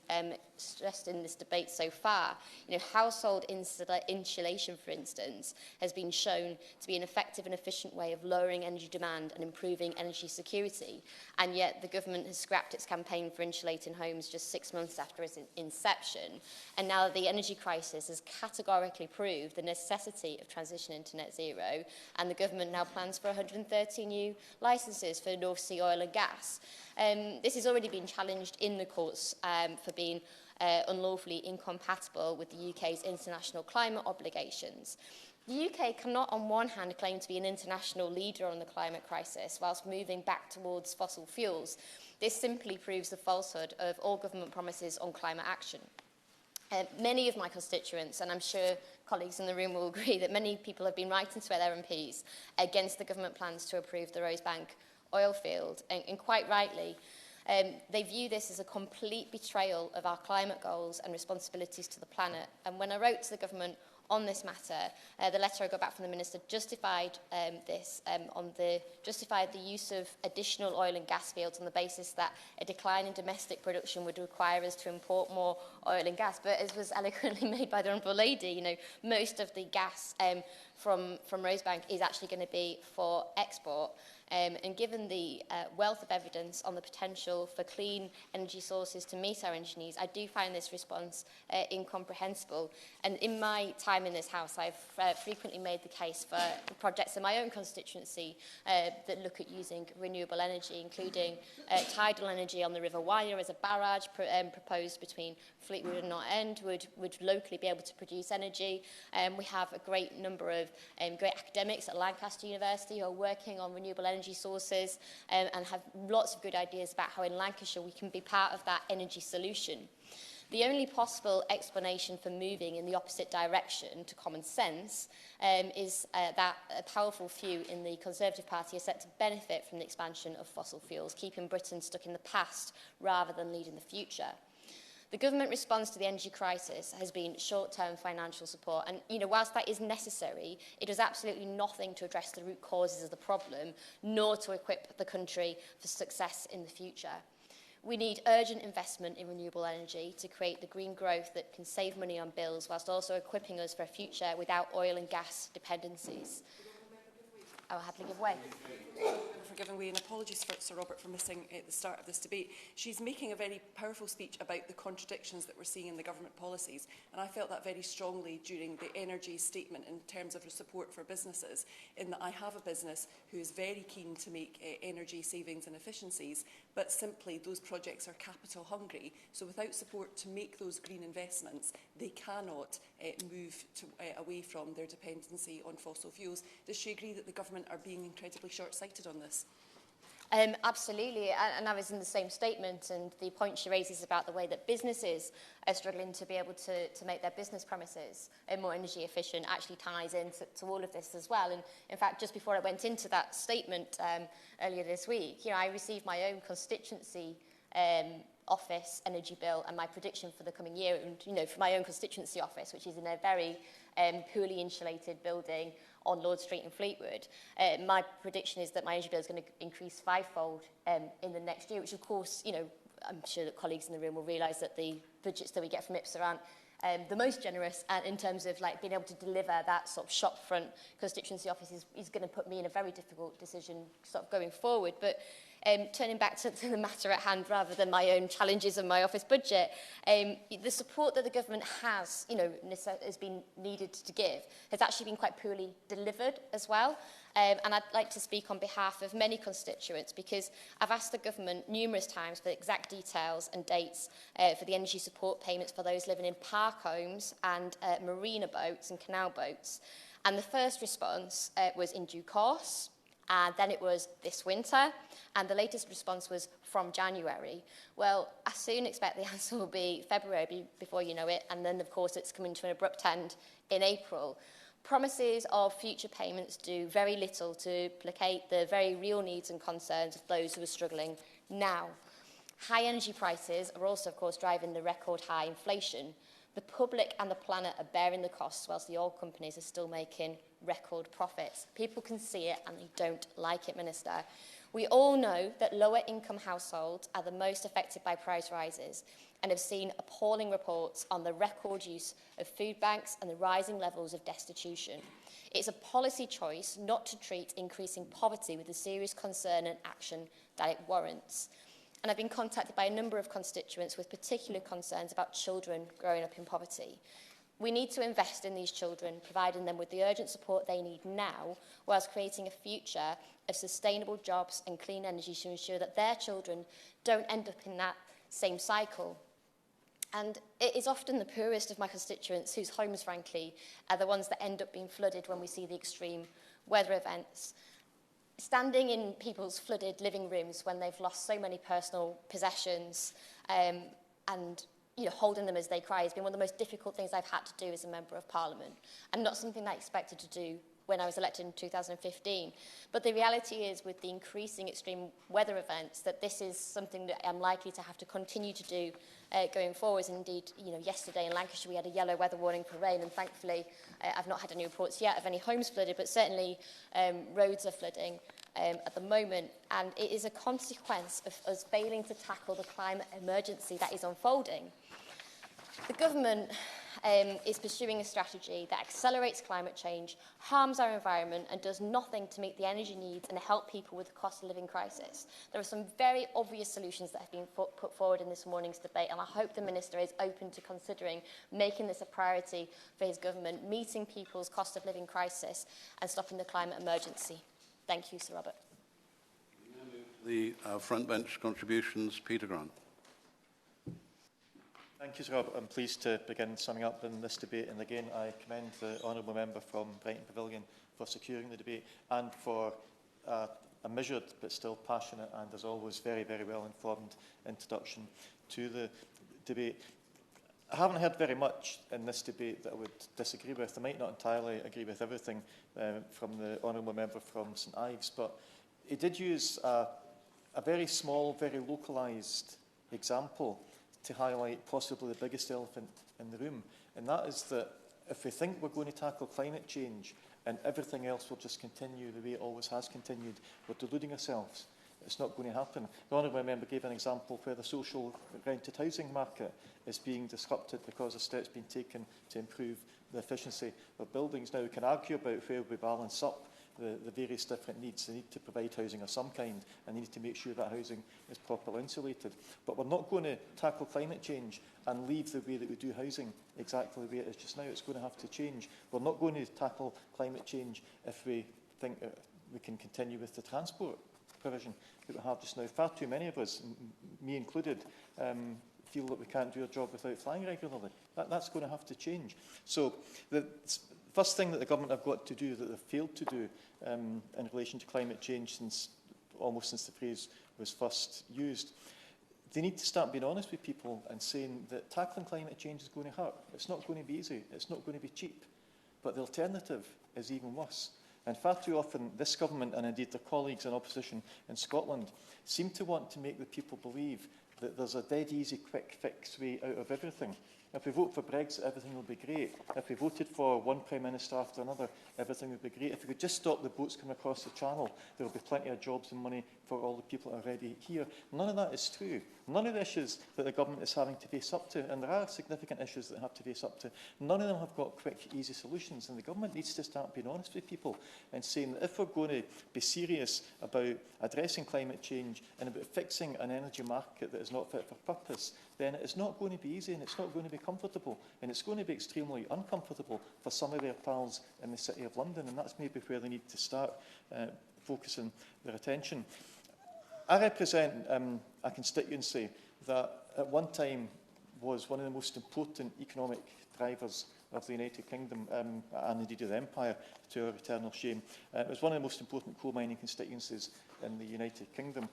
stressed in this debate so far. You know, household insulation, for instance, has been shown to be an effective and efficient way of lowering energy demand and improving energy security. And yet the government has scrapped its campaign for insulating homes just 6 months after its inception. And now the energy crisis has categorically proved the necessity of transitioning to net zero, and the government now plans for 130 new licences for North Sea oil and gas. This has already been challenged in the courts for being unlawfully incompatible with the UK's international climate obligations. The UK cannot, on one hand, claim to be an international leader on the climate crisis whilst moving back towards fossil fuels. This simply proves the falsehood of all government promises on climate action. Many of my constituents, and I'm sure colleagues in the room will agree, that many people have been writing to their MPs against the government plans to approve the Rosebank oil field, and quite rightly, they view this as a complete betrayal of our climate goals and responsibilities to the planet. And when I wrote to the government on this matter, the letter I got back from the Minister justified justified the use of additional oil and gas fields on the basis that a decline in domestic production would require us to import more oil and gas. But as was eloquently made by the Honourable Lady, you know, most of the gas from Rosebank is actually going to be for export. And given the wealth of evidence on the potential for clean energy sources to meet our energy needs, I do find this response incomprehensible. And in my time in this House, I've frequently made the case for projects in my own constituency that look at using renewable energy, including tidal energy on the River Wyre as a barrage proposed between Fleetwood and Knott End would locally be able to produce energy. We have a great number of great academics at Lancaster University who are working on renewable energy sources and have lots of good ideas about how in Lancashire we can be part of that energy solution. The only possible explanation for moving in the opposite direction to common sense is that a powerful few in the Conservative Party are set to benefit from the expansion of fossil fuels, keeping Britain stuck in the past rather than leading the future. The government response to the energy crisis has been short-term financial support, and whilst that is necessary, it does absolutely nothing to address the root causes of the problem, nor to equip the country for success in the future. We need urgent investment in renewable energy to create the green growth that can save money on bills whilst also equipping us for a future without oil and gas dependencies. I will happily give way. For giving way, and apologies for Sir Robert for missing at the start of this debate. She's making a very powerful speech about the contradictions that we're seeing in the government policies, and I felt that very strongly during the energy statement in terms of support for businesses, in that I have a business who is very keen to make energy savings and efficiencies, but simply those projects are capital hungry, so without support to make those green investments, they cannot move away from their dependency on fossil fuels. Does she agree that the government are being incredibly short-sighted on this? Absolutely, and I was in the same statement, and the point she raises about the way that businesses are struggling to be able to make their business premises more energy efficient actually ties into all of this as well. And in fact, just before I went into that statement earlier this week, I received my own constituency office energy bill and my prediction for the coming year, and for my own constituency office, which is in a very poorly insulated building on Lord Street in Fleetwood, my prediction is that my energy bill is going to increase fivefold in the next year, which of course, I'm sure that colleagues in the room will realise that the budgets that we get from IPSA aren't the most generous, and in terms of being able to deliver that sort of shopfront constituency office is going to put me in a very difficult decision sort of going forward. But turning back to the matter at hand rather than my own challenges and my office budget, the support that the government has been needed to give has actually been quite poorly delivered as well. And I'd like to speak on behalf of many constituents, because I've asked the government numerous times for exact details and dates for the energy support payments for those living in park homes and marina boats and canal boats. And the first response was in due course, and then it was this winter, and the latest response was from January. Well, I soon expect the answer will be February before you know it, and then, of course, it's coming to an abrupt end in April. Promises of future payments do very little to placate the very real needs and concerns of those who are struggling now. High energy prices are also, of course, driving the record high inflation. The public and the planet are bearing the costs, whilst the oil companies are still making record profits. People can see it and they don't like it, Minister. We all know that lower income households are the most affected by price rises, and have seen appalling reports on the record use of food banks and the rising levels of destitution. It's a policy choice not to treat increasing poverty with the serious concern and action that it warrants. And I've been contacted by a number of constituents with particular concerns about children growing up in poverty. We need to invest in these children, providing them with the urgent support they need now, whilst creating a future of sustainable jobs and clean energy to ensure that their children don't end up in that same cycle. And it is often the poorest of my constituents whose homes, frankly, are the ones that end up being flooded when we see the extreme weather events. Standing in people's flooded living rooms when they've lost so many personal possessions and holding them as they cry has been one of the most difficult things I've had to do as a Member of Parliament, and not something that I expected to do when I was elected in 2015. But the reality is, with the increasing extreme weather events, that this is something that I'm likely to have to continue to do going forward. Indeed, yesterday in Lancashire we had a yellow weather warning for rain, and thankfully I've not had any reports yet of any homes flooded, but certainly roads are flooding at the moment, and it is a consequence of us failing to tackle the climate emergency that is unfolding. The government is pursuing a strategy that accelerates climate change, harms our environment, and does nothing to meet the energy needs and help people with the cost of living crisis. There are some very obvious solutions that have been put forward in this morning's debate, and I hope the Minister is open to considering making this a priority for his government, meeting people's cost of living crisis and stopping the climate emergency. Thank you, Sir Robert. The front bench contributions, Peter Grant. Thank you, Sir Robert. I'm pleased to begin summing up in this debate, and again I commend the honourable member from Brighton Pavilion for securing the debate and for a measured but still passionate and, as always, very, very well informed introduction to the debate. I haven't heard very much in this debate that I would disagree with. I might not entirely agree with everything from the honourable member from St Ives, but he did use a very small, very localised example to highlight possibly the biggest elephant in the room, and that is that if we think we're going to tackle climate change and everything else will just continue the way it always has continued, we're deluding ourselves. It's not going to happen. The honourable member gave an example where the social rented housing market is being disrupted because of steps being taken to improve the efficiency of buildings. Now, we can argue about where we balance up the various different needs. They need to provide housing of some kind, and they need to make sure that housing is properly insulated. But we're not going to tackle climate change and leave the way that we do housing exactly the way it is just now. It's going to have to change. We're not going to tackle climate change if we think that we can continue with the transport provision that we have just now. Far too many of us, me included, feel that we can't do our job without flying regularly. That's going to have to change. So the first thing that the government have got to do that they've failed to do in relation to climate change almost since the phrase was first used, they need to start being honest with people and saying that tackling climate change is going to hurt. It's not going to be easy. It's not going to be cheap. But the alternative is even worse. And far too often, this government, and indeed their colleagues in opposition in Scotland, seem to want to make the people believe that there's a dead easy, quick fix way out of everything. If we vote for Brexit, everything will be great. If we voted for one Prime Minister after another, everything would be great. If we could just stop the boats coming across the channel, there will be plenty of jobs and money for all the people that are already here. None of that is true. None of the issues that the government is having to face up to, and there are significant issues that have to face up to, none of them have got quick, easy solutions. And the government needs to start being honest with people and saying that if we're going to be serious about addressing climate change and about fixing an energy market that is not fit for purpose, then it's not going to be easy and it's not going to be comfortable, and it's going to be extremely uncomfortable for some of their pals in the City of London, and that's maybe where they need to start focusing their attention. I represent a constituency that at one time was one of the most important economic drivers of the United Kingdom and indeed of the Empire, to our eternal shame. It was one of the most important coal mining constituencies in the United Kingdom.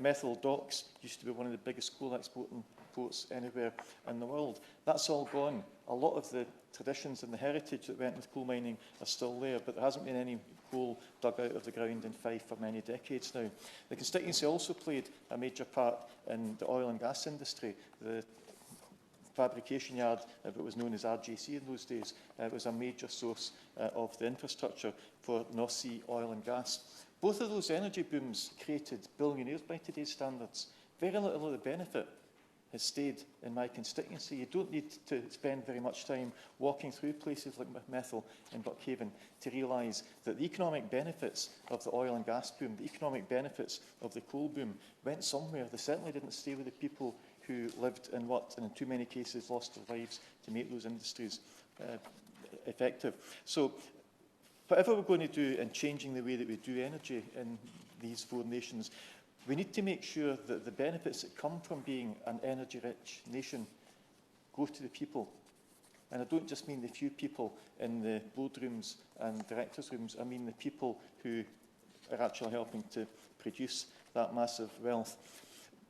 Methil Docks used to be one of the biggest coal exporting ports anywhere in the world. That's all gone. A lot of the traditions and the heritage that went with coal mining are still there, but there hasn't been any coal dug out of the ground in Fife for many decades now. The constituency also played a major part in the oil and gas industry. The fabrication yard, if it was known as RJC in those days, was a major source of the infrastructure for North Sea oil and gas. Both of those energy booms created billionaires by today's standards. Very little of the benefit has stayed in my constituency. You don't need to spend very much time walking through places like Methil and Buckhaven to realise that the economic benefits of the oil and gas boom, the economic benefits of the coal boom went somewhere. They certainly didn't stay with the people who lived and worked and in too many cases lost their lives to make those industries effective. So whatever we're going to do in changing the way that we do energy in these four nations, we need to make sure that the benefits that come from being an energy-rich nation go to the people. And I don't just mean the few people in the boardrooms and directors' rooms, I mean the people who are actually helping to produce that massive wealth.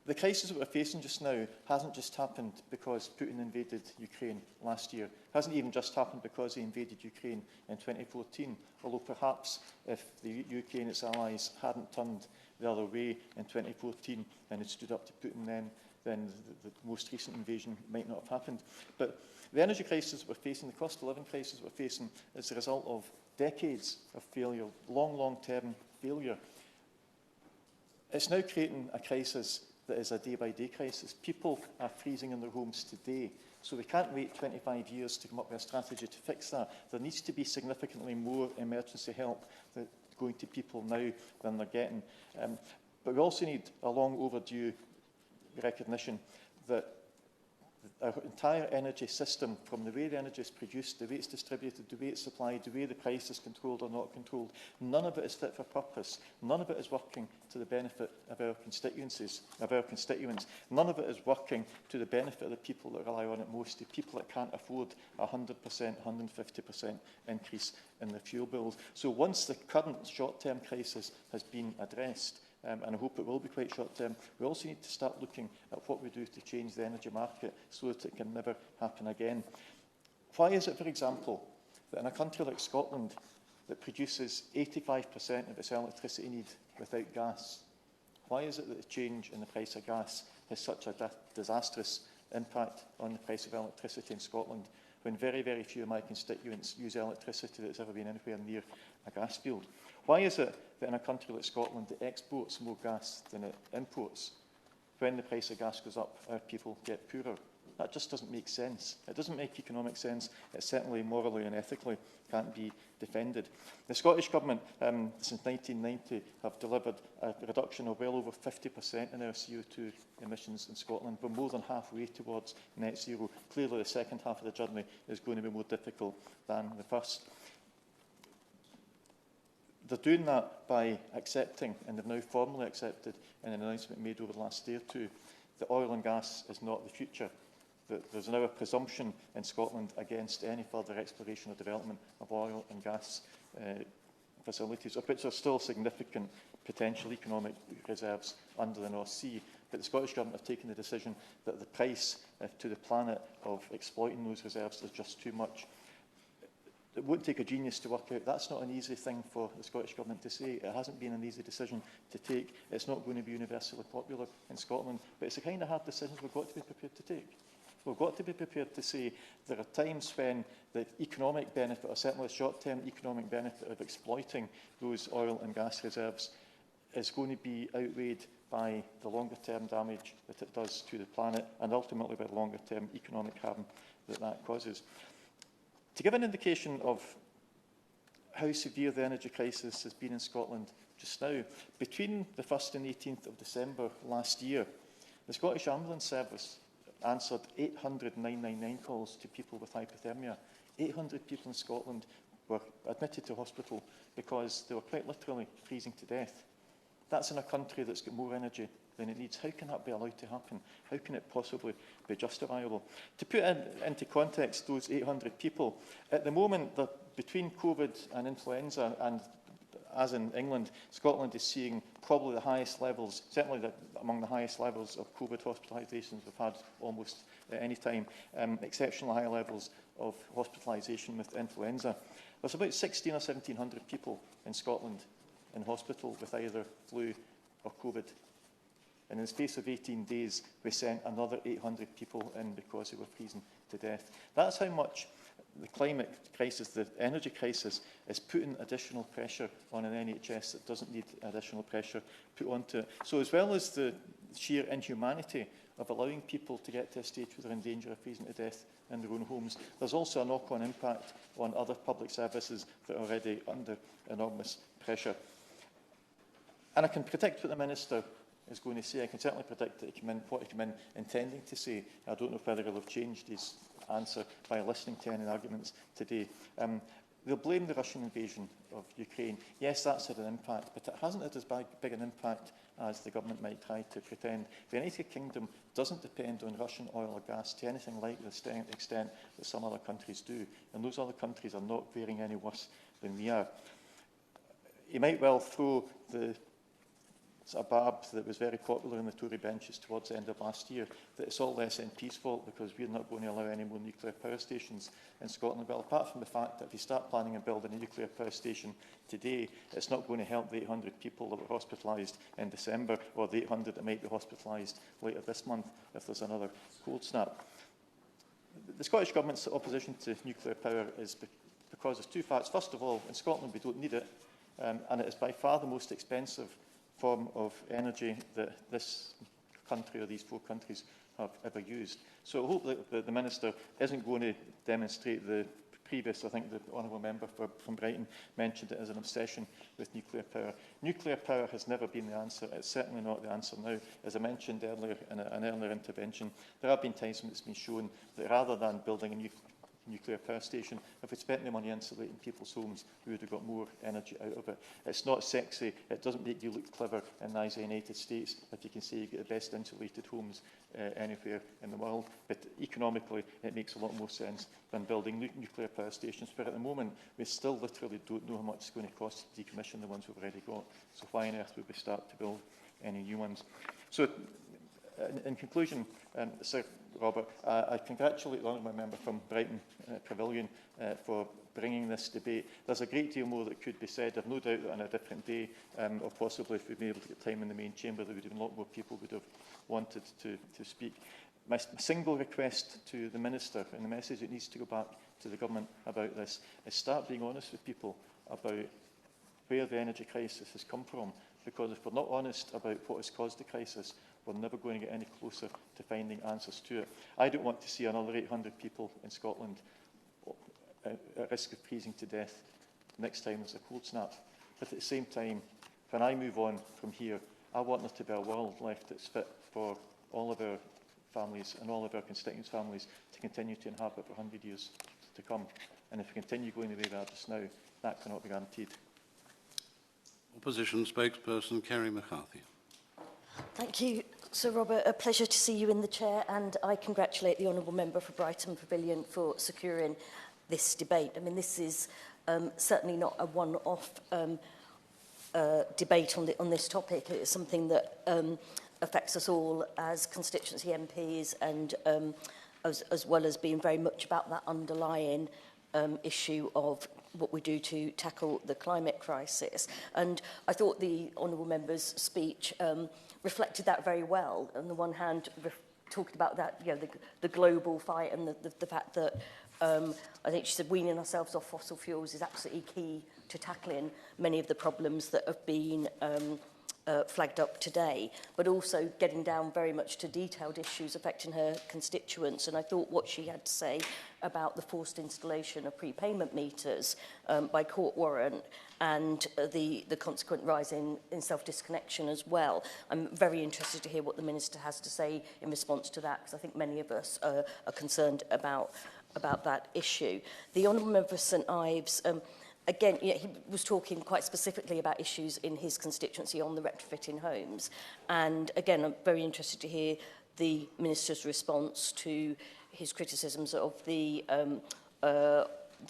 The crisis that we're facing just now hasn't just happened because Putin invaded Ukraine last year. It hasn't even just happened because he invaded Ukraine in 2014, although perhaps if the UK and its allies hadn't turned the other way in 2014 and had stood up to Putin then the most recent invasion might not have happened. But the energy crisis that we're facing, the cost of living crisis that we're facing, is the result of decades of failure, long-term failure. It's now creating a crisis that is a day-by-day crisis. People are freezing in their homes today. So we can't wait 25 years to come up with a strategy to fix that. There needs to be significantly more emergency help going to people now than they're getting. But we also need a long overdue recognition that our entire energy system, from the way the energy is produced, the way it's distributed, the way it's supplied, the way the price is controlled or not controlled, none of it is fit for purpose. None of it is working to the benefit of our constituents. None of it is working to the benefit of the people that rely on it most, the people that can't afford a 100%, 150% increase in their fuel bills. So once the current short-term crisis has been addressed, and I hope it will be quite short-term, we also need to start looking at what we do to change the energy market so that it can never happen again. Why is it, for example, that in a country like Scotland that produces 85% of its electricity need without gas, why is it that the change in the price of gas has such a disastrous impact on the price of electricity in Scotland, when very, very few of my constituents use electricity that's ever been anywhere near a gas field? Why is it that in a country like Scotland that exports more gas than it imports, when the price of gas goes up, our people get poorer? That just doesn't make sense. It doesn't make economic sense. It certainly morally and ethically can't be defended. The Scottish Government, since 1990, have delivered a reduction of well over 50% in our CO2 emissions in Scotland. We're more than halfway towards net zero. Clearly, the second half of the journey is going to be more difficult than the first. They're doing that by accepting, and they've now formally accepted in an announcement made over the last day or two, that oil and gas is not the future. That there's now a presumption in Scotland against any further exploration or development of oil and gas facilities, of which there are still significant potential economic reserves under the North Sea. But the Scottish Government have taken the decision that the price to the planet of exploiting those reserves is just too much. it won't take a genius to work out. That's not an easy thing for the Scottish Government to say. It hasn't been an easy decision to take. It's not going to be universally popular in Scotland, but it's the kind of hard decisions we've got to be prepared to take. We've got to be prepared to say there are times when the economic benefit, or certainly the short-term economic benefit of exploiting those oil and gas reserves is going to be outweighed by the longer-term damage that it does to the planet and ultimately by the longer-term economic harm that that causes. To give an indication of how severe the energy crisis has been in Scotland just now, between the 1st and 18th of December last year, the Scottish Ambulance Service answered 800 999 calls to people with hypothermia. 800 people in Scotland were admitted to hospital because they were quite literally freezing to death. That's in a country that's got more energy than it needs. How can that be allowed to happen? How can it possibly be justifiable? To put into context those 800 people, at the moment, between COVID and influenza, and as in England, Scotland is seeing probably the highest levels, certainly among the highest levels of COVID hospitalisations we've had almost at any time, exceptionally high levels of hospitalisation with influenza. There's about 1,600 or 1,700 people in Scotland in hospital with either flu or COVID. And in the space of 18 days, we sent another 800 people in because they were freezing to death. That's how much the climate crisis, the energy crisis, is putting additional pressure on an NHS that doesn't need additional pressure put onto it. So as well as the sheer inhumanity of allowing people to get to a stage where they're in danger of freezing to death in their own homes, there's also a knock-on impact on other public services that are already under enormous pressure. And I can predict what the Minister is going to say. I can certainly predict that what he came in intending to say. I don't know whether he'll have changed his answer by listening to any arguments today. They'll blame the Russian invasion of Ukraine. Yes, that's had an impact, but it hasn't had as big an impact as the government might try to pretend. The United Kingdom doesn't depend on Russian oil or gas to anything like the extent that some other countries do, and those other countries are not faring any worse than we are. He might well throw it's a barb that was very popular in the Tory benches towards the end of last year, that it's all SNP's fault because we're not going to allow any more nuclear power stations in Scotland. Well, apart from the fact that if you start planning and building a nuclear power station today, it's not going to help the 800 people that were hospitalised in December or the 800 that might be hospitalised later this month if there's another cold snap. The Scottish Government's opposition to nuclear power is because of two facts. First of all, in Scotland we don't need it, and it is by far the most expensive form of energy that this country or these four countries have ever used. So I hope that the Minister isn't going to demonstrate the previous, I think the Honourable Member from Brighton mentioned it as an obsession with nuclear power. Nuclear power has never been the answer. It's certainly not the answer now. As I mentioned earlier in an earlier intervention, there have been times when it's been shown that rather than building a nuclear power station, if we spent the money insulating people's homes, we would have got more energy out of it. It's not sexy, it doesn't make you look clever in the United States if you can say you get the best insulated homes anywhere in the world, but economically it makes a lot more sense than building nuclear power stations, but at the moment we still literally don't know how much it's going to cost to decommission the ones we've already got, so why on earth would we start to build any new ones? So in conclusion, Sir Robert, I congratulate the Honourable Member from Brighton Pavilion for bringing this debate. There's a great deal more that could be said. I've no doubt that on a different day, or possibly if we'd been able to get time in the main chamber, there would have been a lot more people would have wanted to speak. My single request to the Minister, and the message that needs to go back to the Government about this, is start being honest with people about where the energy crisis has come from. Because if we're not honest about what has caused the crisis, we're never going to get any closer to finding answers to it. I don't want to see another 800 people in Scotland at risk of freezing to death next time there's a cold snap. But at the same time, when I move on from here, I want there to be a world left that's fit for all of our families and all of our constituents' families to continue to inhabit for 100 years to come. And if we continue going the way we are just now, that cannot be guaranteed. Opposition spokesperson Kerry McCarthy. Thank you, Sir Robert. A pleasure to see you in the chair, and I congratulate the Honourable Member for Brighton Pavilion for securing this debate. I mean, this is certainly not a one-off debate on this topic. It's something that affects us all as constituency MPs, and as well as being very much about that underlying issue of what we do to tackle the climate crisis. And I thought the honourable member's speech reflected that very well. On the one hand, talking about that, you know, the global fight and the fact that I think she said weaning ourselves off fossil fuels is absolutely key to tackling many of the problems that have been flagged up today, but also getting down very much to detailed issues affecting her constituents. And I thought what she had to say about the forced installation of prepayment meters by court warrant and the consequent rise in self-disconnection as well. I'm very interested to hear what the Minister has to say in response to that, because I think many of us are concerned about that issue. The Honourable Member for St Ives, again, you know, he was talking quite specifically about issues in his constituency on the retrofitting homes. And again, I'm very interested to hear the Minister's response to his criticisms of the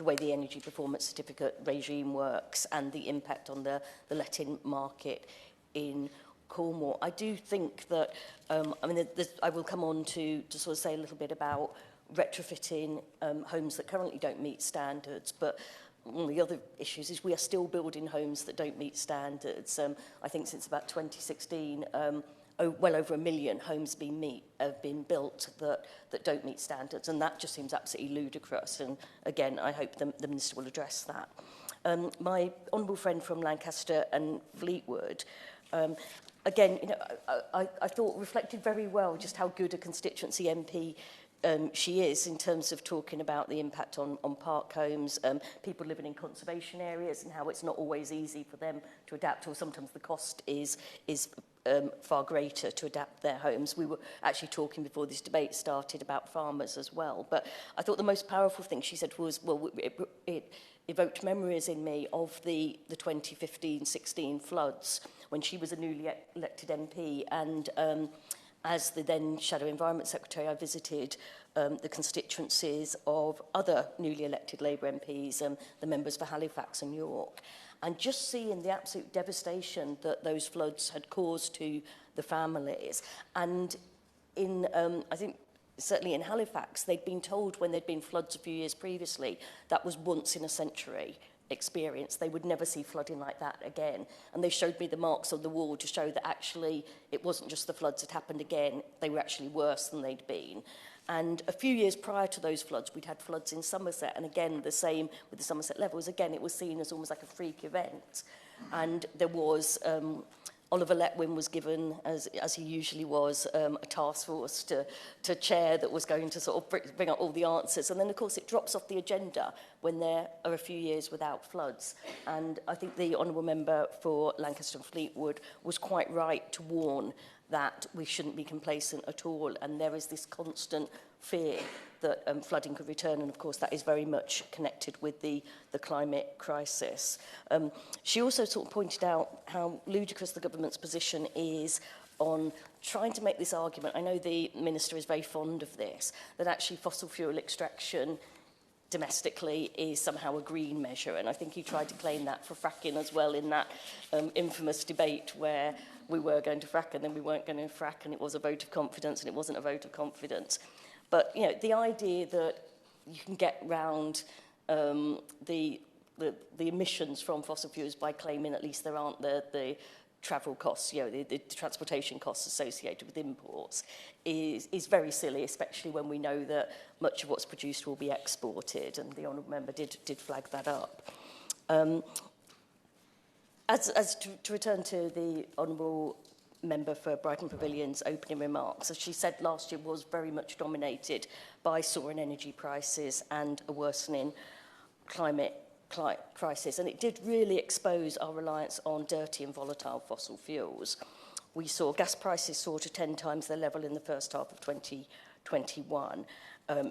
way the energy performance certificate regime works and the impact on the letting market in Cornwall. I do think that, I mean, I will come on to sort of say a little bit about retrofitting homes that currently don't meet standards, but one of the other issues is we are still building homes that don't meet standards. I think since about 2016, well over 1 million homes have been built that don't meet standards, and that just seems absolutely ludicrous. And again, I hope the Minister will address that. My honourable friend from Lancaster and Fleetwood, again, you know, I thought reflected very well just how good a constituency MP she is in terms of talking about the impact on park homes, people living in conservation areas, and how it's not always easy for them to adapt, or sometimes the cost is far greater to adapt their homes. We were actually talking before this debate started about farmers as well. But I thought the most powerful thing she said was, well, it evoked memories in me of the 2015-16 floods when she was a newly elected MP, and as the then Shadow Environment Secretary, I visited the constituencies of other newly elected Labour MPs, the members for Halifax and York, and just seeing the absolute devastation that those floods had caused to the families. And in, I think, certainly in Halifax, they'd been told when there'd been floods a few years previously, that was once in a century experience. They would never see flooding like that again. And they showed me the marks on the wall to show that actually it wasn't just the floods that happened again, they were actually worse than they'd been. And a few years prior to those floods, we'd had floods in Somerset, and again, the same with the Somerset levels. Again, it was seen as almost like a freak event. And there was, Oliver Letwin was given, as he usually was, a task force to chair that was going to sort of bring up all the answers. And then, of course, it drops off the agenda when there are a few years without floods. And I think the Honourable Member for Lancaster and Fleetwood was quite right to warn that we shouldn't be complacent at all. And there is this constant fear that flooding could return, and of course that is very much connected with the climate crisis. She also sort of pointed out how ludicrous the government's position is on trying to make this argument. I know the Minister is very fond of this, that actually fossil fuel extraction domestically is somehow a green measure, and I think he tried to claim that for fracking as well in that infamous debate where we were going to frack and then we weren't going to frack, and it was a vote of confidence and it wasn't a vote of confidence. But, you know, the idea that you can get round the emissions from fossil fuels by claiming at least there aren't the travel costs, you know, the transportation costs associated with imports is very silly, especially when we know that much of what's produced will be exported, and the Honourable Member did flag that up. To return to the Honourable Member for Brighton Pavilion's opening remarks, as she said, last year was very much dominated by soaring energy prices and a worsening climate crisis, and it did really expose our reliance on dirty and volatile fossil fuels. We saw gas prices soar to 10 times their level in the first half of 2021,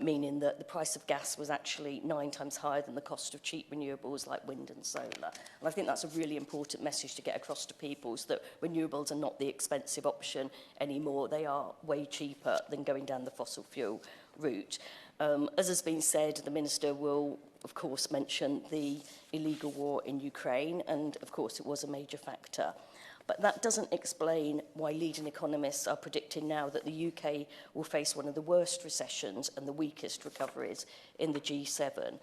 meaning that the price of gas was actually 9 times higher than the cost of cheap renewables like wind and solar. And I think that's a really important message to get across to people, is that renewables are not the expensive option anymore. They are way cheaper than going down the fossil fuel route. As has been said, the Minister will, of course, mention the illegal war in Ukraine, and of course it was a major factor. But that doesn't explain why leading economists are predicting now that the UK will face one of the worst recessions and the weakest recoveries in the G7.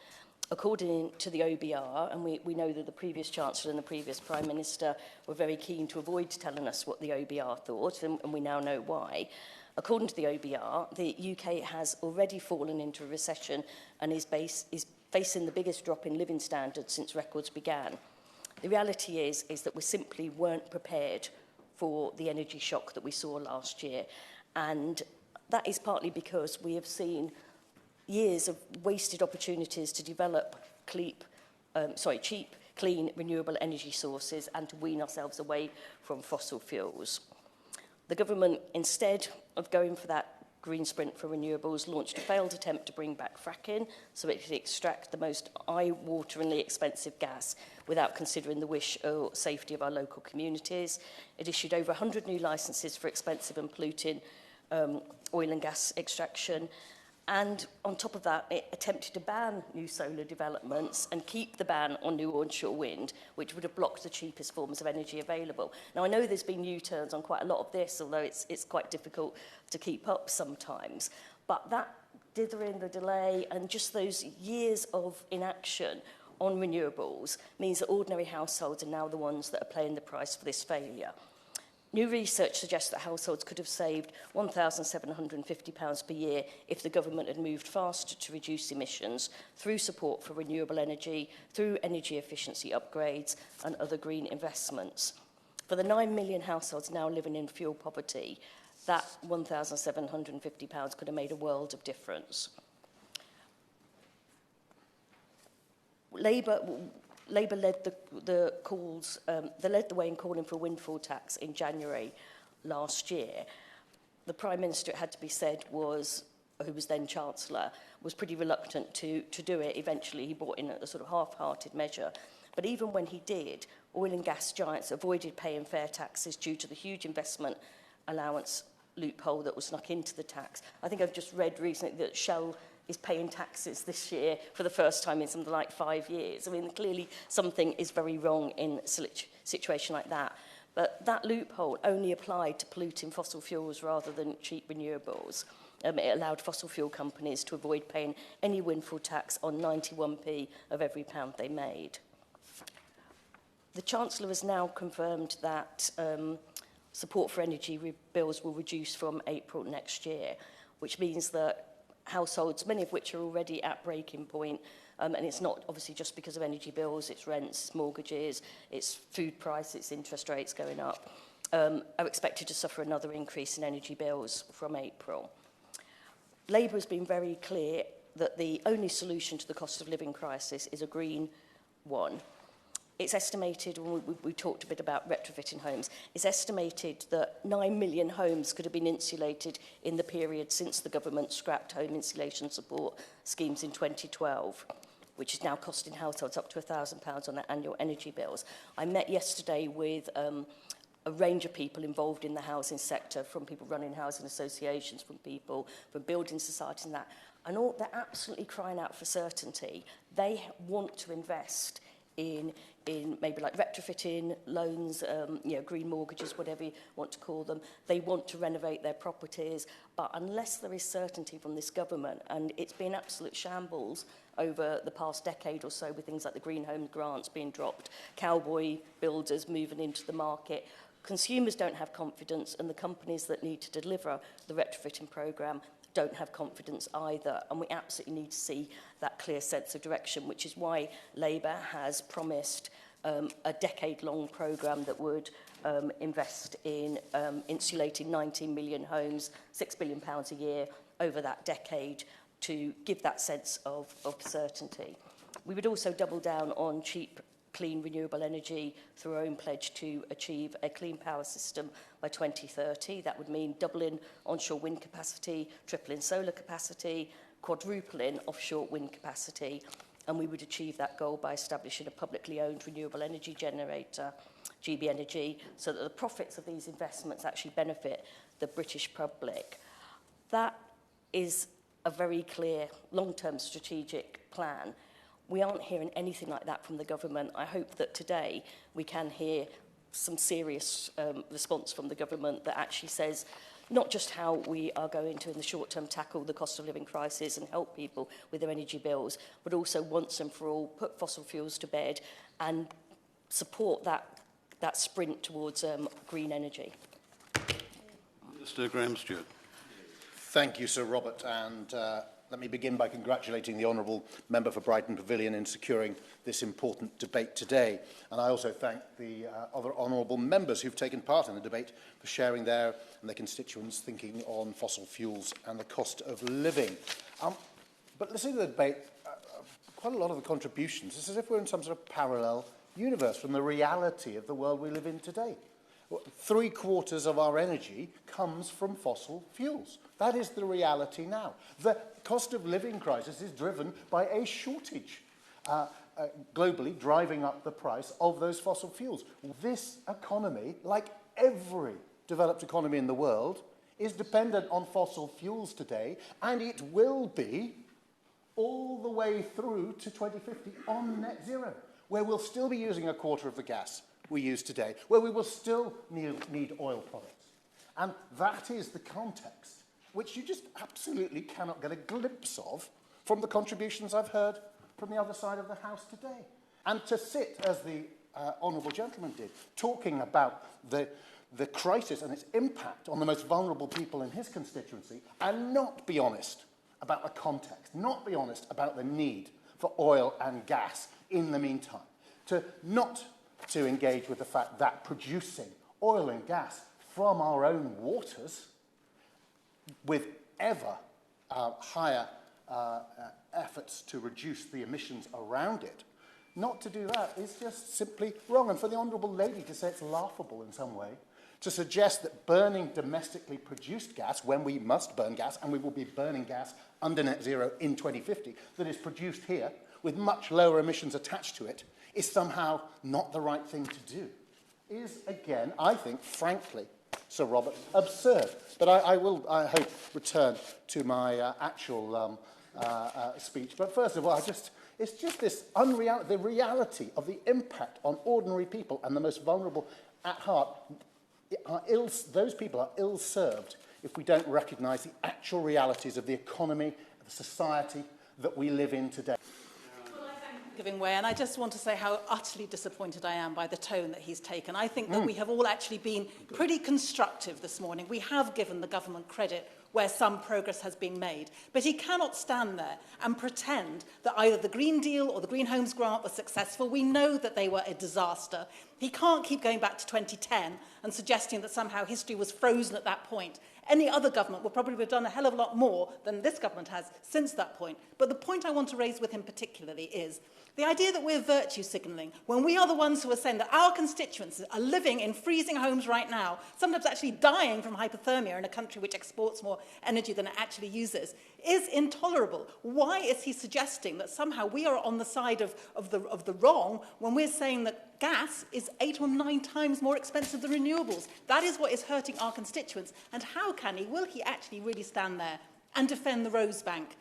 According to the OBR, and we know that the previous Chancellor and the previous Prime Minister were very keen to avoid telling us what the OBR thought, and we now know why. According to the OBR, the UK has already fallen into a recession and is facing the biggest drop in living standards since records began. The reality is that we simply weren't prepared for the energy shock that we saw last year, and that is partly because we have seen years of wasted opportunities to develop cheap, clean, renewable energy sources and to wean ourselves away from fossil fuels. The government, instead of going for that green sprint for renewables, launched a failed attempt to bring back fracking so it could extract the most eye-wateringly expensive gas without considering the wish or safety of our local communities. It issued over 100 new licences for expensive and polluting oil and gas extraction. And on top of that, it attempted to ban new solar developments and keep the ban on new onshore wind, which would have blocked the cheapest forms of energy available. Now, I know there's been U-turns on quite a lot of this, although it's quite difficult to keep up sometimes. But that dithering, the delay, and just those years of inaction on renewables means that ordinary households are now the ones that are paying the price for this failure. New research suggests that households could have saved £1,750 per year if the government had moved faster to reduce emissions through support for renewable energy, through energy efficiency upgrades and other green investments. For the 9 million households now living in fuel poverty, that £1,750 could have made a world of difference. Labour led the calls. They led the way in calling for a windfall tax in January last year. The Prime Minister, it had to be said, who was then Chancellor, was pretty reluctant to do it. Eventually, he brought in a sort of half-hearted measure. But even when he did, oil and gas giants avoided paying fair taxes due to the huge investment allowance loophole that was snuck into the tax. I think I've just read recently that Shell is paying taxes this year for the first time in something like 5 years. I mean, clearly something is very wrong in a situation like that. But that loophole only applied to polluting fossil fuels rather than cheap renewables. It allowed fossil fuel companies to avoid paying any windfall tax on 91p of every pound they made. The Chancellor has now confirmed that support for energy bills will reduce from April next year, which means that households, many of which are already at breaking point, and it's not obviously just because of energy bills, it's rents, it's mortgages, it's food prices, it's interest rates going up, are expected to suffer another increase in energy bills from April. Labour has been very clear that the only solution to the cost of living crisis is a green one. It's estimated, we talked a bit about retrofitting homes, it's estimated that 9 million homes could have been insulated in the period since the government scrapped home insulation support schemes in 2012, which is now costing households up to £1,000 on their annual energy bills. I met yesterday with a range of people involved in the housing sector, from people running housing associations, from building societies and that, and they're absolutely crying out for certainty. They want to invest in maybe like retrofitting loans, green mortgages, whatever you want to call them. They want to renovate their properties, but unless there is certainty from this government, and it's been absolute shambles over the past decade or so with things like the Green Home grants being dropped, cowboy builders moving into the market, consumers don't have confidence, and the companies that need to deliver the retrofitting programme don't have confidence either, and we absolutely need to see that clear sense of direction, which is why Labour has promised a decade-long programme that would invest in insulating 19 million homes, £6 billion a year over that decade to give that sense of certainty. We would also double down on cheap, clean, renewable energy through our own pledge to achieve a clean power system by 2030. That would mean doubling onshore wind capacity, tripling solar capacity, quadrupling offshore wind capacity, and we would achieve that goal by establishing a publicly owned renewable energy generator, GB Energy, so that the profits of these investments actually benefit the British public. That is a very clear long-term strategic plan. We aren't hearing anything like that from the government. I hope that today we can hear some serious response from the government that actually says, not just how we are going to, in the short term, tackle the cost of living crisis and help people with their energy bills, but also once and for all put fossil fuels to bed and support that sprint towards green energy. Mr. Graham Stewart. Thank you, Sir Robert, and let me begin by congratulating the Honourable Member for Brighton Pavilion in securing this important debate today. And I also thank the other Honourable Members who've taken part in the debate for sharing their and their constituents' thinking on fossil fuels and the cost of living. But listening to the debate, quite a lot of the contributions, it's as if we're in some sort of parallel universe from the reality of the world we live in today. 3/4 of our energy comes from fossil fuels. That is the reality now. The cost of living crisis is driven by a shortage globally, driving up the price of those fossil fuels. This economy, like every developed economy in the world, is dependent on fossil fuels today, and it will be all the way through to 2050 on net zero, where we'll still be using 1/4 of the gas we use today, where we will still need oil products. And that is the context which you just absolutely cannot get a glimpse of from the contributions I've heard from the other side of the House today. And to sit, as the honourable gentleman did, talking about the crisis and its impact on the most vulnerable people in his constituency, and not be honest about the context, not be honest about the need for oil and gas in the meantime, to engage with the fact that producing oil and gas from our own waters with ever higher efforts to reduce the emissions around it, not to do that is just simply wrong. And for the Honourable Lady to say it's laughable in some way, to suggest that burning domestically produced gas, when we must burn gas, and we will be burning gas under net zero in 2050, that is produced here with much lower emissions attached to it, is somehow not the right thing to do, is, again, I think, frankly, Sir Robert, absurd. But I will, I hope, return to my actual speech. But first of all, it's just this the reality of the impact on ordinary people and the most vulnerable at heart. Those people are ill-served if we don't recognise the actual realities of the economy, of the society that we live in today. Giving way, and I just want to say how utterly disappointed I am by the tone that he's taken. I think that we have all actually been pretty constructive this morning. We have given the government credit where some progress has been made. But he cannot stand there and pretend that either the Green Deal or the Green Homes Grant was successful. We know that they were a disaster. He can't keep going back to 2010 and suggesting that somehow history was frozen at that point. Any other government would probably have done a hell of a lot more than this government has since that point. But the point I want to raise with him particularly is the idea that we're virtue signalling when we are the ones who are saying that our constituents are living in freezing homes right now, sometimes actually dying from hypothermia in a country which exports more energy than it actually uses, is intolerable. Why is he suggesting that somehow we are on the side of the wrong when we're saying that gas is 8 or 9 times more expensive than renewables? That is what is hurting our constituents. And how will he actually really stand there and defend the Rosebank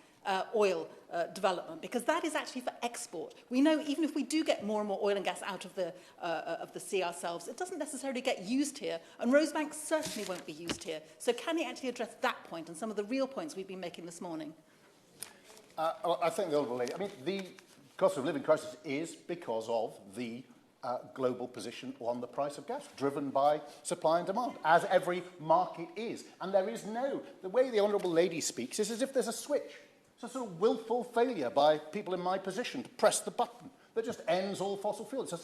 oil development? Because that is actually for export. We know even if we do get more and more oil and gas out of the sea ourselves, it doesn't necessarily get used here, and Rosebank certainly won't be used here. So can he actually address that point and some of the real points we've been making this morning? Well, I think the Honourable Lady, the cost of living crisis is because of the global position on the price of gas, driven by supply and demand, as every market is. And there is the way the Honourable Lady speaks is as if there's a switch. It's a sort of willful failure by people in my position to press the button that just ends all fossil fuels.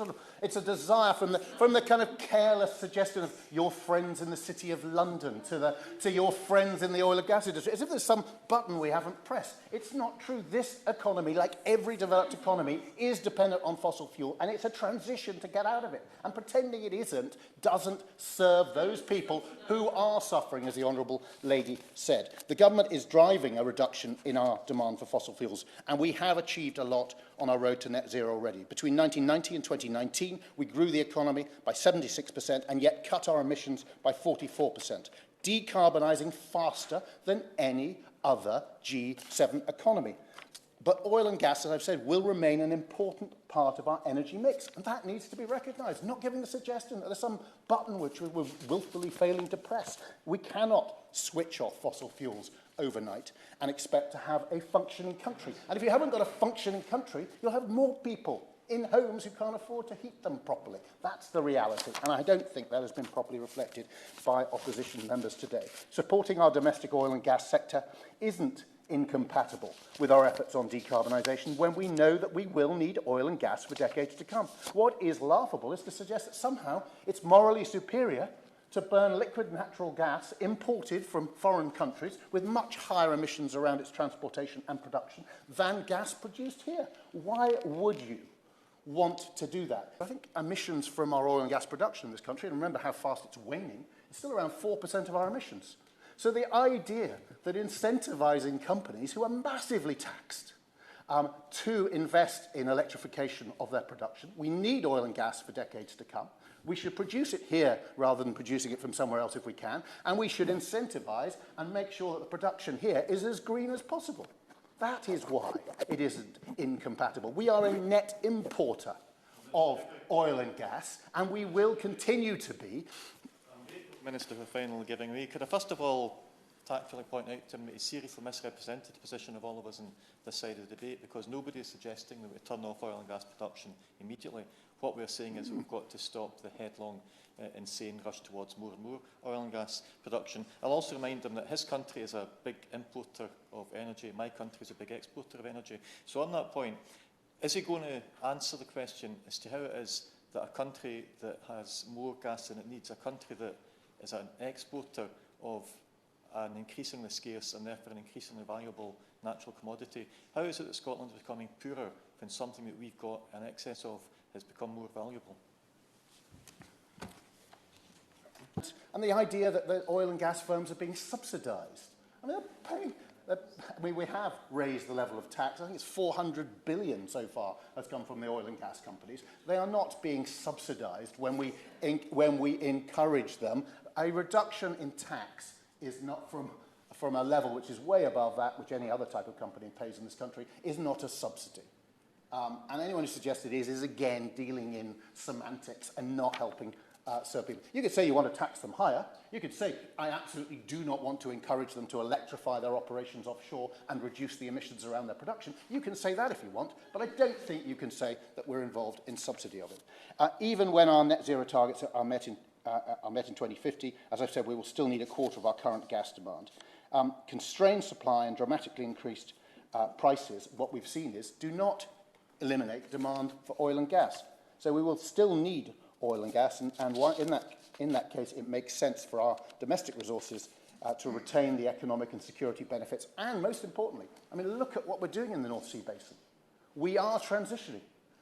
It's a desire from the kind of careless suggestion of your friends in the City of London to your friends in the oil and gas industry, as if there's some button we haven't pressed. It's not true. This economy, like every developed economy, is dependent on fossil fuel, and it's a transition to get out of it. And pretending it isn't doesn't serve those people who are suffering, as the Honourable Lady said. The government is driving a reduction in our demand for fossil fuels, and we have achieved a lot on our road to net zero already. Between 1990 and 2019, we grew the economy by 76% and yet cut our emissions by 44%, decarbonising faster than any other G7 economy. But oil and gas, as I've said, will remain an important part of our energy mix. And that needs to be recognised, not giving the suggestion that there's some button which we're willfully failing to press. We cannot switch off fossil fuels overnight and expect to have a functioning country. And if you haven't got a functioning country, you'll have more people in homes who can't afford to heat them properly. That's the reality, and I don't think that has been properly reflected by opposition members today. Supporting our domestic oil and gas sector isn't incompatible with our efforts on decarbonisation when we know that we will need oil and gas for decades to come. What is laughable is to suggest that somehow it's morally superior to burn liquid natural gas imported from foreign countries with much higher emissions around its transportation and production than gas produced here. Why would you want to do that? I think emissions from our oil and gas production in this country, and remember how fast it's waning, it's still around 4% of our emissions. So the idea that incentivising companies who are massively taxed to invest in electrification of their production, we need oil and gas for decades to come, we should produce it here rather than producing it from somewhere else if we can, and we should incentivise and make sure that the production here is as green as possible. That is why it isn't incompatible. We are a net importer of oil and gas, and we will continue to be. Minister, for finally giving way. Could I first of all tactfully point out to him that he seriously misrepresented the position of all of us in this side of the debate, because nobody is suggesting that we turn off oil and gas production immediately. What we're saying is we've got to stop the headlong, insane rush towards more and more oil and gas production. I'll also remind him that his country is a big importer of energy, my country is a big exporter of energy. So on that point, is he going to answer the question as to how it is that a country that has more gas than it needs, a country that is an exporter of an increasingly scarce and therefore an increasingly valuable natural commodity, how is it that Scotland is becoming poorer when something that we've got in excess of has become more valuable? And the idea that the oil and gas firms are being subsidised. I mean, they're paying. We have raised the level of tax. I think it's 400 billion so far has come from the oil and gas companies. They are not being subsidised when we encourage them. A reduction in tax is not from a level which is way above that which any other type of company pays in this country, is not a subsidy. And anyone who suggests it is again dealing in semantics and not helping serve people. You could say you want to tax them higher. You could say, I absolutely do not want to encourage them to electrify their operations offshore and reduce the emissions around their production. You can say that if you want, but I don't think you can say that we're involved in subsidy of it. Even when our net zero targets are met in 2050, as I've said, we will still need a quarter of our current gas demand. Constrained supply and dramatically increased prices, what we've seen is, do not eliminate demand for oil and gas. So we will still need oil and gas, and in that case, it makes sense for our domestic resources to retain the economic and security benefits. And most importantly, I mean, look at what we're doing in the North Sea Basin. We are transitioning,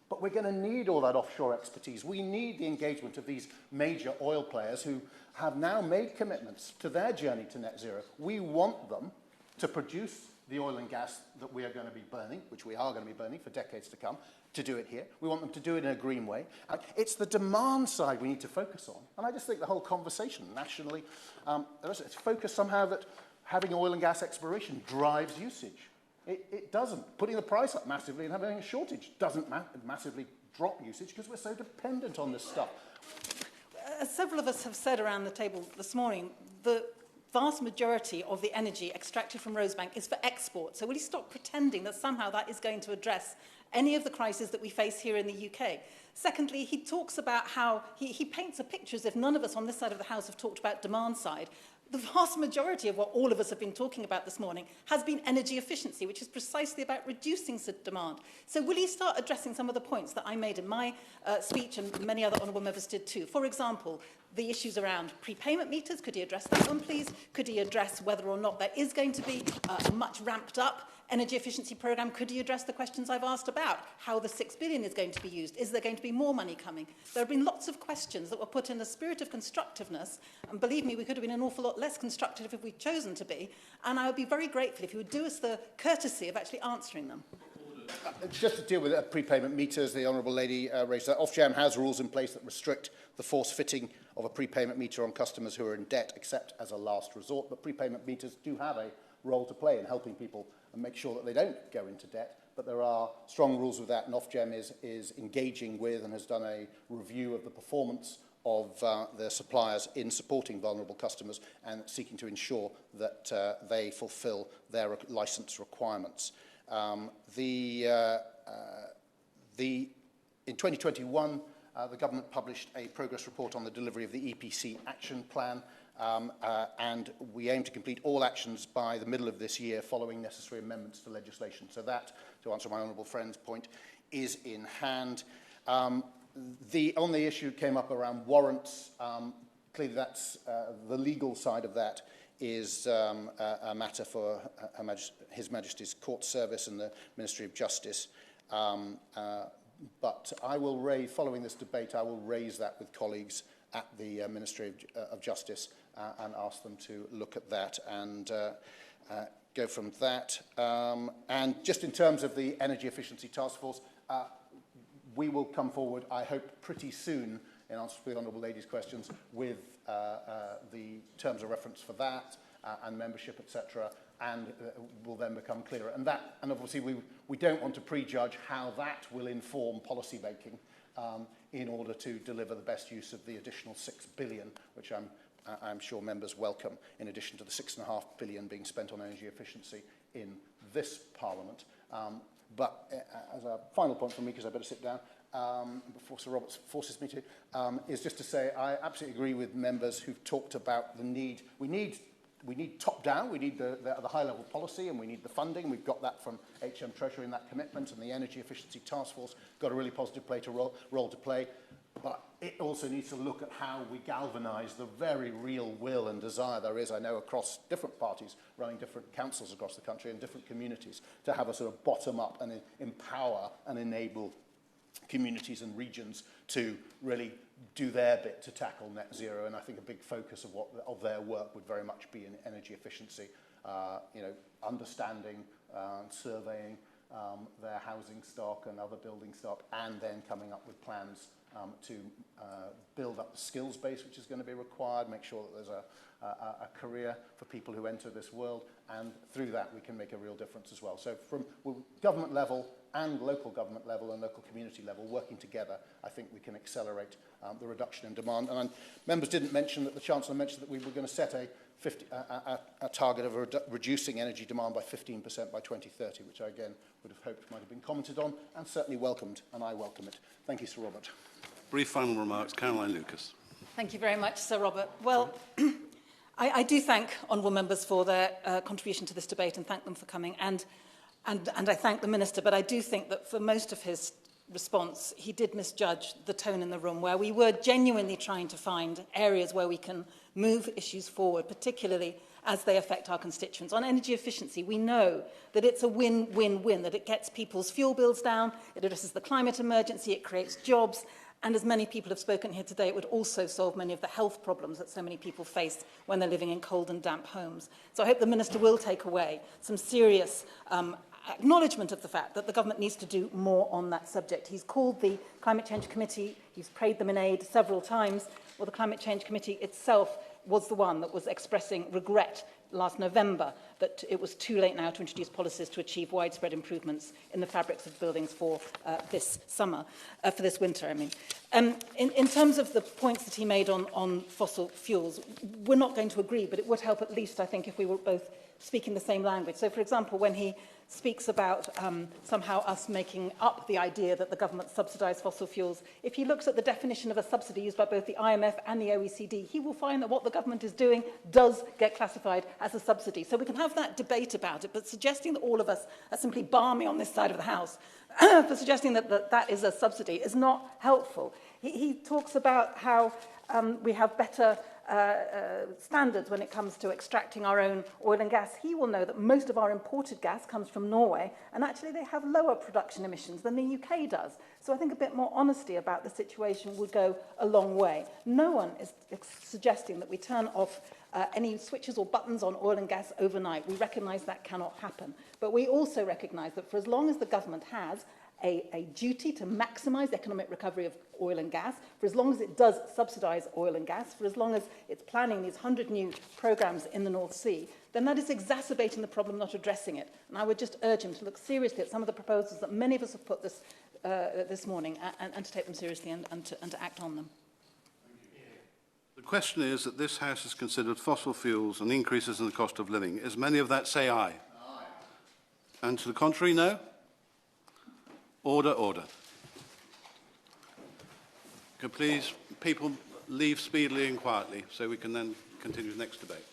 but we're going to need all that offshore expertise. We need the engagement of these major oil players who have now made commitments to their journey to net zero. We want them to produce the oil and gas that we are going to be burning, which we are going to be burning for decades to come, to do it here. We want them to do it in a green way. It's the demand side we need to focus on. And I just think the whole conversation nationally, it's focused somehow that having oil and gas exploration drives usage. It doesn't. Putting the price up massively and having a shortage doesn't massively drop usage because we're so dependent on this stuff. As several of us have said around the table this morning, the vast majority of the energy extracted from Rosebank is for export. So will you stop pretending that somehow that is going to address any of the crises that we face here in the UK? Secondly, he talks about how he paints a picture as if none of us on this side of the House have talked about demand side. The vast majority of what all of us have been talking about this morning has been energy efficiency, which is precisely about reducing demand. So will he start addressing some of the points that I made in my speech and many other honourable members did too? For example, the issues around prepayment meters. Could he address that one, please? Could he address whether or not there is going to be a much ramped up energy efficiency programme? Could he address the questions I've asked about how the £6 billion is going to be used? Is there going to be more money coming? There have been lots of questions that were put in a spirit of constructiveness, and believe me, we could have been an awful lot less constructive if we'd chosen to be, and I would be very grateful if you would do us the courtesy of actually answering them. Just to deal with prepayment meters, the Honourable Lady raised that. Ofgem has rules in place that restrict the forced fitting of a prepayment meter on customers who are in debt, except as a last resort. But prepayment meters do have a role to play in helping people and make sure that they don't go into debt. but there are strong rules with that, and Ofgem is engaging with and has done a review of the performance of their suppliers in supporting vulnerable customers and seeking to ensure that they fulfil their licence requirements. In 2021, the government published a progress report on the delivery of the EPC action plan, and we aim to complete all actions by the middle of this year following necessary amendments to legislation. So that, to answer my honourable friend's point, is in hand. On the issue came up around warrants. Clearly that's the legal side of that is a matter for His Majesty's Court Service and the Ministry of Justice. But I will raise, following this debate, I will raise that with colleagues at the Ministry of Justice and ask them to look at that and go from that. And just in terms of the Energy Efficiency Task Force, we will come forward, I hope, pretty soon, in answer to the Honourable Lady's questions, with the terms of reference for that and membership, etc., and will then become clearer. And obviously we don't want to prejudge how that will inform policy making in order to deliver the best use of the additional £6 billion, which I'm sure members welcome, in addition to the £6.5 billion being spent on energy efficiency in this Parliament. But as a final point from me, because I better sit down before Sir Robert forces me to, is just to say I absolutely agree with members who've talked about the need. We need top-down, we need the high-level policy, and we need the funding. We've got that from HM Treasury in that commitment, and the Energy Efficiency Task Force got a really positive role to play. But it also needs to look at how we galvanise the very real will and desire there is, I know, across different parties, running different councils across the country and different communities, to have a sort of bottom-up and empower and enable communities and regions to really do their bit to tackle net zero. And I think a big focus of their work would very much be in energy efficiency, understanding, surveying their housing stock and other building stock, and then coming up with plans to build up the skills base which is going to be required, make sure that there's a career for people who enter this world, and through that we can make a real difference as well. So from government level and local government level and local community level, working together, I think we can accelerate the reduction in demand. And members didn't mention that the Chancellor mentioned that we were going to set a target of reducing energy demand by 15% by 2030, which I again would have hoped might have been commented on and certainly welcomed, and I welcome it. Thank you, Sir Robert. Brief final remarks. Caroline Lucas. Thank you very much, Sir Robert. Well, I do thank honourable members for their contribution to this debate and thank them for coming. And I thank the Minister, but I do think that for most of his response, he did misjudge the tone in the room, where we were genuinely trying to find areas where we can move issues forward, particularly as they affect our constituents. On energy efficiency, we know that it's a win-win-win, that it gets people's fuel bills down, it addresses the climate emergency, it creates jobs, and as many people have spoken here today, it would also solve many of the health problems that so many people face when they're living in cold and damp homes. So I hope the Minister will take away some serious acknowledgement of the fact that the government needs to do more on that subject. He's called the Climate Change Committee, he's prayed them in aid several times. Well, the Climate Change Committee itself was the one that was expressing regret last November that it was too late now to introduce policies to achieve widespread improvements in the fabrics of buildings for this summer, for this winter, I mean. In terms of the points that he made on fossil fuels, we're not going to agree, but it would help at least, I think, if we were both speaking the same language. So, for example, when he speaks about somehow us making up the idea that the government subsidise fossil fuels, if he looks at the definition of a subsidy used by both the IMF and the OECD, he will find that what the government is doing does get classified as a subsidy. So we can have that debate about it, but suggesting that all of us are simply balmy on this side of the house for suggesting that that is a subsidy is not helpful. He talks about how we have better standards when it comes to extracting our own oil and gas. He will know that most of our imported gas comes from Norway, and actually they have lower production emissions than the UK does. So I think a bit more honesty about the situation would go a long way. No one is suggesting that we turn off any switches or buttons on oil and gas overnight. We recognise that cannot happen. But we also recognise that for as long as the government has a duty to maximise economic recovery of oil and gas, for as long as it does subsidise oil and gas, for as long as it's planning these 100 new programmes in the North Sea, then that is exacerbating the problem, not addressing it. And I would just urge him to look seriously at some of the proposals that many of us have put this morning and to take them seriously and to act on them. The question is that this House has considered fossil fuels and increases in the cost of living. As many of that say aye? Aye. And to the contrary, no? Order, order. Could please people leave speedily and quietly so we can then continue the next debate.